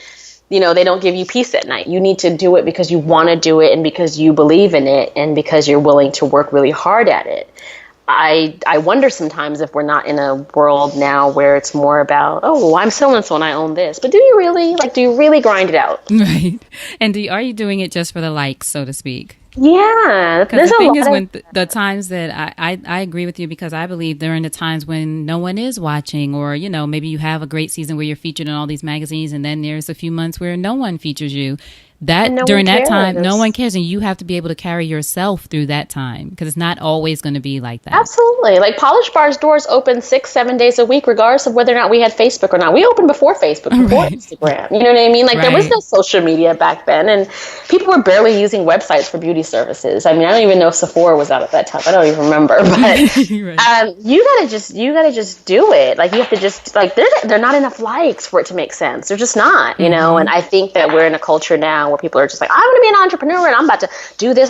give you peace at night. You need to do it because you want to do it, and because you believe in it, and because you're willing to work really hard at it. I wonder sometimes if we're not in a world now where it's more about, oh, I'm so-and-so and I own this. But do you really grind it out? Right. And are you doing it just for the likes, so to speak? Yeah. Because the thing is, when the times that I agree with you, because I believe during the times when no one is watching, or, maybe you have a great season where you're featured in all these magazines, and then there's a few months where no one features you. During that time, no one cares, and you have to be able to carry yourself through that time, because it's not always going to be like that. Absolutely. Like Polish Bar's doors open 6-7 days a week, regardless of whether or not we had Facebook or not. We opened before Facebook, before Instagram. You know what I mean? Like there was no social media back then, and people were barely using websites for beauty services. I mean, I don't even know if Sephora was out at that time. I don't even remember. But you gotta just do it. Like you have to just they're not enough likes for it to make sense. They're just not. You know. And I think that we're in a culture now where people are just like, I'm going to be an entrepreneur and I'm about to do this.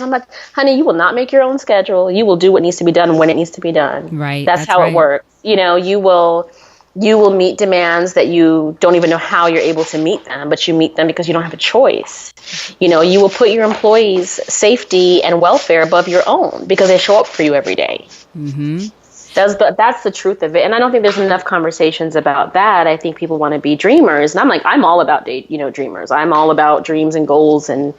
Honey, you will not make your own schedule. You will do what needs to be done when it needs to be done. Right. That's how it works. You know, you will meet demands that you don't even know how you're able to meet them, but you meet them because you don't have a choice. You know, you will put your employees' safety and welfare above your own because they show up for you every day. Mm-hmm. That's the truth of it. And I don't think there's enough conversations about that. I think people want to be dreamers. And I'm all about dreamers. I'm all about dreams and goals. And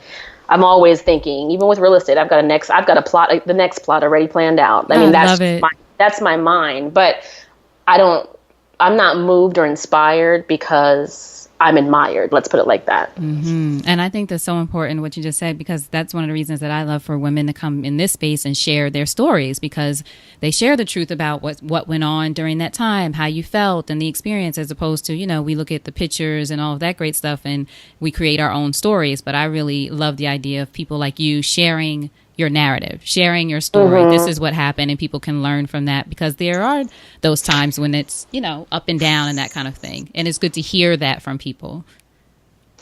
I'm always thinking, even with real estate, I've got the next plot already planned out. I mean, that's my mind. But I'm not moved or inspired because I'm admired. Let's put it like that. Mm-hmm. And I think that's so important what you just said, because that's one of the reasons that I love for women to come in this space and share their stories, because they share the truth about what went on during that time, how you felt and the experience, as opposed to, we look at the pictures and all of that great stuff and we create our own stories. But I really love the idea of people like you sharing your narrative, sharing your story. Mm-hmm. This is what happened, and people can learn from that, because there are those times when it's, up and down and that kind of thing. And it's good to hear that from people.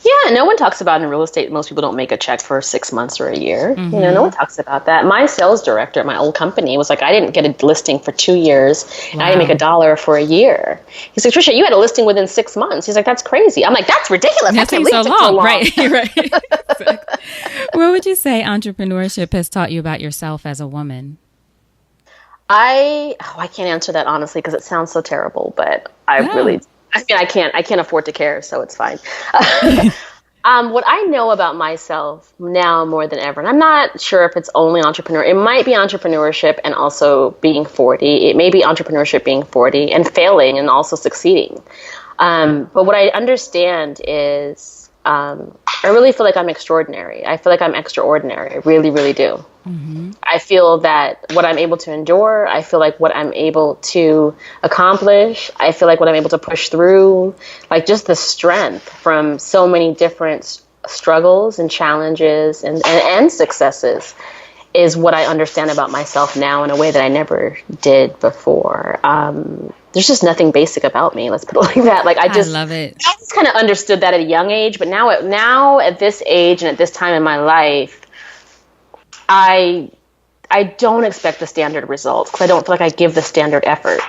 Yeah, no one talks about in real estate. Most people don't make a check for 6 months or a year. Mm-hmm. No one talks about that. My sales director at my old company was like, I didn't get a listing for 2 years. Wow. And I didn't make $1 for a year. He's like, Tricia, you had a listing within 6 months. He's like, that's crazy. I'm like, that's ridiculous. That seems so long. Right. What would you say entrepreneurship has taught you about yourself as a woman? I can't answer that honestly because it sounds so terrible, but I can't afford to care, so it's fine. What I know about myself now more than ever, and I'm not sure if it's only entrepreneur. It might be entrepreneurship and also being 40. It may be entrepreneurship being 40 and failing and also succeeding. But what I understand is I really feel like I'm extraordinary. I feel like I'm extraordinary. I really, really do. Mm-hmm. I feel that what I'm able to endure, I feel like what I'm able to accomplish, I feel like what I'm able to push through, like just the strength from so many different struggles and challenges and successes is what I understand about myself now in a way that I never did before. There's just nothing basic about me. Let's put it like that. Like I love it. I just kind of understood that at a young age, but now at this age and at this time in my life, I don't expect the standard results because I don't feel like I give the standard effort.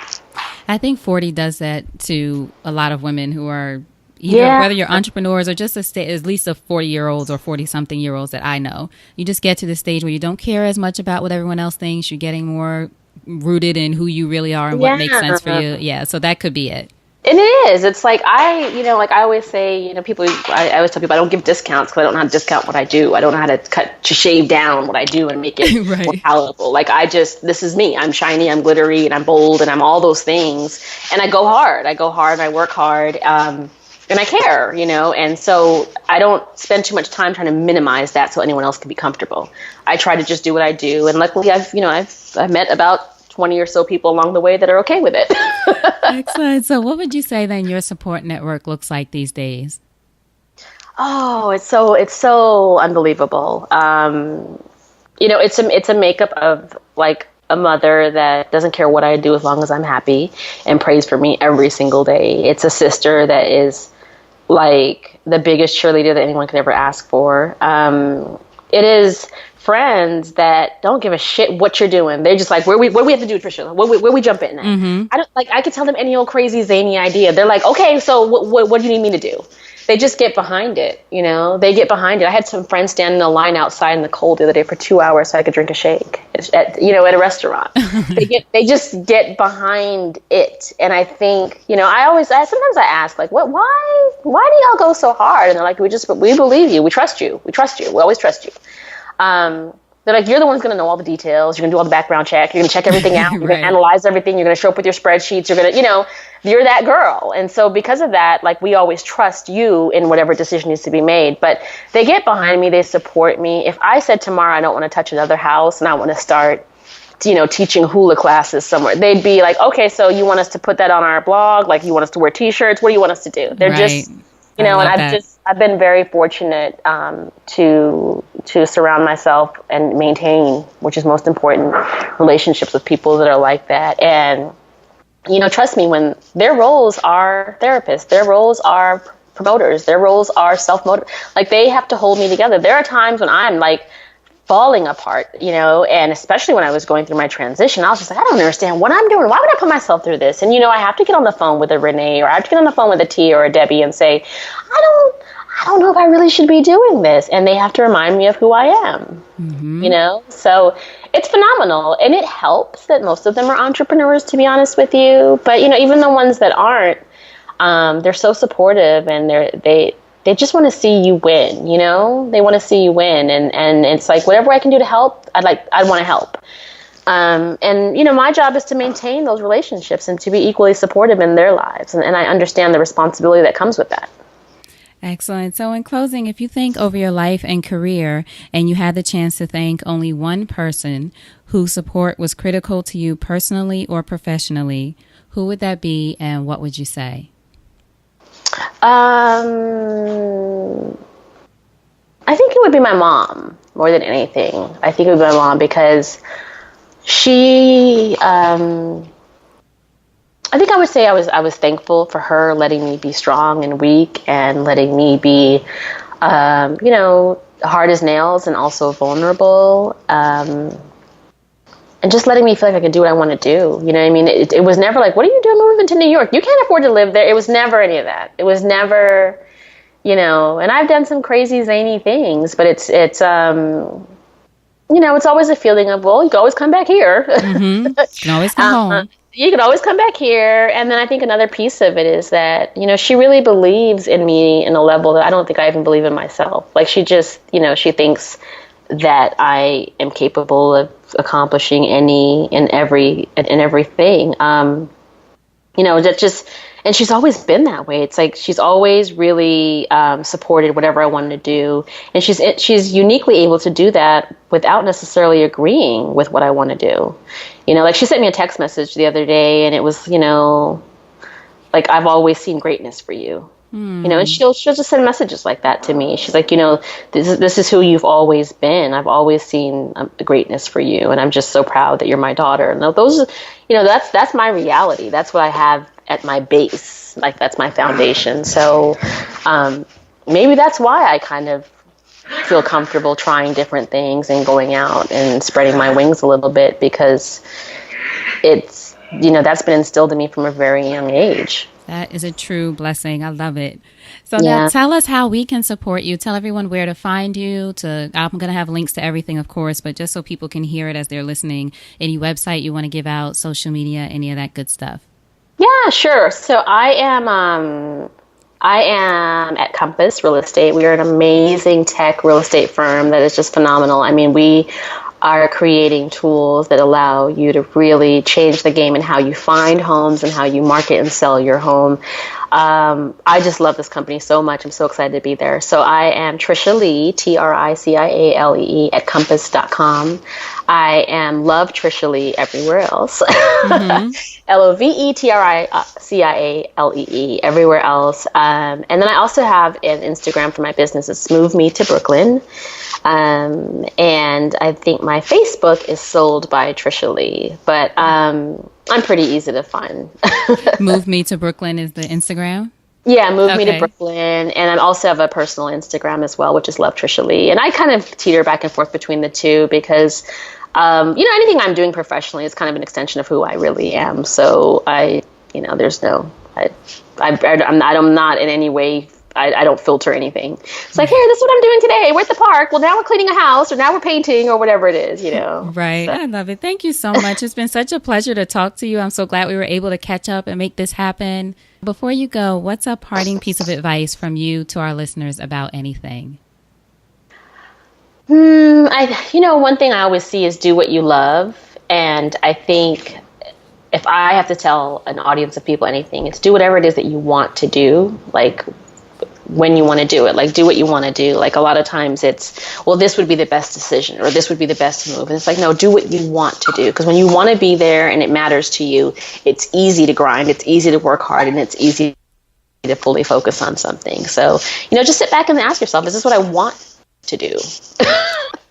I think 40 does that to a lot of women who are whether you're entrepreneurs or just at least the 40-year-olds or 40-something-year-olds that I know. You just get to the stage where you don't care as much about what everyone else thinks. You're getting more rooted in who you really are and what makes sense for you. Yeah, so that could be it. And it is. It's like I always say, I always tell people I don't give discounts because I don't know how to discount what I do. I don't know how to shave down what I do and make it more palatable. Like this is me. I'm shiny, I'm glittery, and I'm bold, and I'm all those things. And I go hard. I work hard. And I care, and so I don't spend too much time trying to minimize that so anyone else can be comfortable. I try to just do what I do. And luckily I've met about 20 or so people along the way that are okay with it. Excellent. So what would you say then your support network looks like these days? Oh, it's so unbelievable. It's a makeup of like a mother that doesn't care what I do as long as I'm happy and prays for me every single day. It's a sister that is like the biggest cheerleader that anyone could ever ask for. It is friends that don't give a shit what you're doing. They're just like, what do we have to do, Tricia? Where we jump in at? Mm-hmm. I could tell them any old crazy zany idea. They're like, okay, so what do you need me to do? they just get behind it, they get behind it. I had some friends stand in a line outside in the cold the other day for 2 hours so I could drink a shake at a restaurant. They just get behind it. And I think, sometimes I ask, like, why do y'all go so hard? And they're like, we believe you. We trust you. We always trust you. They're like, you're the one's going to know all the details. You're going to do all the background check. You're going to check everything out. You're going to analyze everything. You're going to show up with your spreadsheets. You're going to, you're that girl. And so because of that, like, we always trust you in whatever decision needs to be made. But they get behind me. They support me. If I said tomorrow I don't want to touch another house and I want to start, teaching hula classes somewhere, they'd be like, okay, so you want us to put that on our blog? Like, you want us to wear T-shirts? What do you want us to do? They're just, and I've been very fortunate to surround myself and maintain, which is most important, relationships with people that are like that. And, trust me, when their roles are therapists, their roles are promoters, their roles are self-motivated, like, they have to hold me together. There are times when I'm like falling apart, and especially when I was going through my transition, I was just like, I don't understand what I'm doing. Why would I put myself through this? And, I have to get on the phone with a Renee, or I have to get on the phone with a T or a Debbie and say, I don't know if I really should be doing this. And they have to remind me of who I am, So it's phenomenal. And it helps that most of them are entrepreneurs, to be honest with you. But, even the ones that aren't, they're so supportive, and they just want to see you win, they want to see you win. And it's like, whatever I can do to help, I'd want to help. And, my job is to maintain those relationships and to be equally supportive in their lives. And I understand the responsibility that comes with that. Excellent. So in closing, if you think over your life and career and you had the chance to thank only one person whose support was critical to you personally or professionally, who would that be and what would you say? I think it would be my mom more than anything. I think it would be my mom because she, I think I would say I was thankful for her letting me be strong and weak and letting me be, hard as nails and also vulnerable. And just letting me feel like I could do what I want to do. You know what I mean? It was never like, what are you doing moving to New York? You can't afford to live there. It was never any of that. It was never, and I've done some crazy, zany things, but it's it's always a feeling of, well, you can always come back here. Mm-hmm. You can always come home. You can always come back here. And then I think another piece of it is that, she really believes in me in a level that I don't think I even believe in myself. Like, she just, she thinks that I am capable of accomplishing any and everything. That just, and she's always been that way. It's like she's always really supported whatever I wanted to do, and she's uniquely able to do that without necessarily agreeing with what I want to do. Like, she sent me a text message the other day, and it was, like, I've always seen greatness for you. And she'll just send messages like that to me. She's like, this is who you've always been. I've always seen greatness for you, and I'm just so proud that you're my daughter. And those, that's my reality. That's what I have at my base. Like, that's my foundation. So maybe that's why I kind of feel comfortable trying different things and going out and spreading my wings a little bit, because it's, that's been instilled in me from a very young age. That is a true blessing. I love it. So now tell us how we can support you. Tell everyone where to find you. I'm going to have links to everything, of course, but just so people can hear it as they're listening. Any website you want to give out, social media, any of that good stuff? Yeah, sure. So I am at Compass Real Estate. We are an amazing tech real estate firm that is just phenomenal. I mean, we are creating tools that allow you to really change the game in how you find homes and how you market and sell your home. I just love this company so much. I'm so excited to be there. So I am Tricia Lee, TRICIALEE at compass.com. I am Love Tricia Lee everywhere else. Mm-hmm. LOVETRICIALEE everywhere else. And then I also have an Instagram for my business. It's Move Me to Brooklyn. And I think my Facebook is Sold by Tricia Lee, but I'm pretty easy to find. Move Me to Brooklyn is the Instagram? Yeah, Move Me to Brooklyn. And I also have a personal Instagram as well, which is Love Tricia Lee. And I kind of teeter back and forth between the two because, anything I'm doing professionally is kind of an extension of who I really am. So I'm not in any way I don't filter anything. It's like, here, this is what I'm doing today. We're at the park. Well, now we're cleaning a house, or now we're painting, or whatever it is, Right. So. I love it. Thank you so much. It's been such a pleasure to talk to you. I'm so glad we were able to catch up and make this happen. Before you go, what's a parting piece of advice from you to our listeners about anything? One thing I always see is do what you love. And I think if I have to tell an audience of people anything, it's do whatever it is that you want to do. Like, when you want to do it, like, do what you want to do. Like, a lot of times it's, well, this would be the best decision, or this would be the best move. And it's like, no, do what you want to do. Because when you want to be there and it matters to you, it's easy to grind, it's easy to work hard, and it's easy to fully focus on something. So, just sit back and ask yourself, is this what I want to do?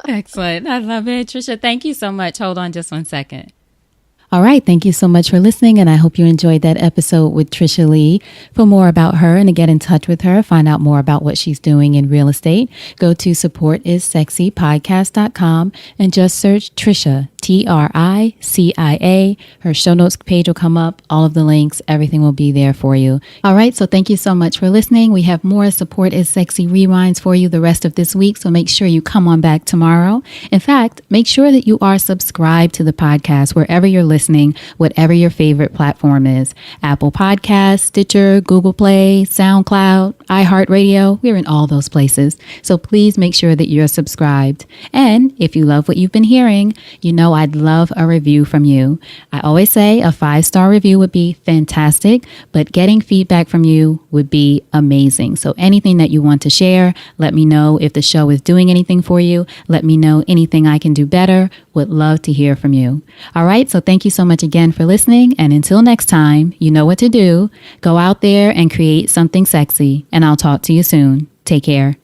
Excellent. I love it. Tricia, thank you so much. Hold on just one second. All right. Thank you so much for listening. And I hope you enjoyed that episode with Tricia Lee. For more about her and to get in touch with her, find out more about what she's doing in real estate, go to supportissexypodcast.com and just search Tricia, Tricia. Her show notes page will come up. All of the links, everything will be there for you. All right. So thank you so much for listening. We have more Support is Sexy rewinds for you the rest of this week. So make sure you come on back tomorrow. In fact, make sure that you are subscribed to the podcast wherever you're listening, whatever your favorite platform is. Apple Podcasts, Stitcher, Google Play, SoundCloud, iHeartRadio. We're in all those places. So please make sure that you're subscribed. And if you love what you've been hearing, I'd love a review from you. I always say a 5-star review would be fantastic, but getting feedback from you would be amazing. So anything that you want to share, let me know. If the show is doing anything for you, let me know anything I can do better. Would love to hear from you. All right. So thank you so much again for listening. And until next time, you know what to do. Go out there and create something sexy. And I'll talk to you soon. Take care.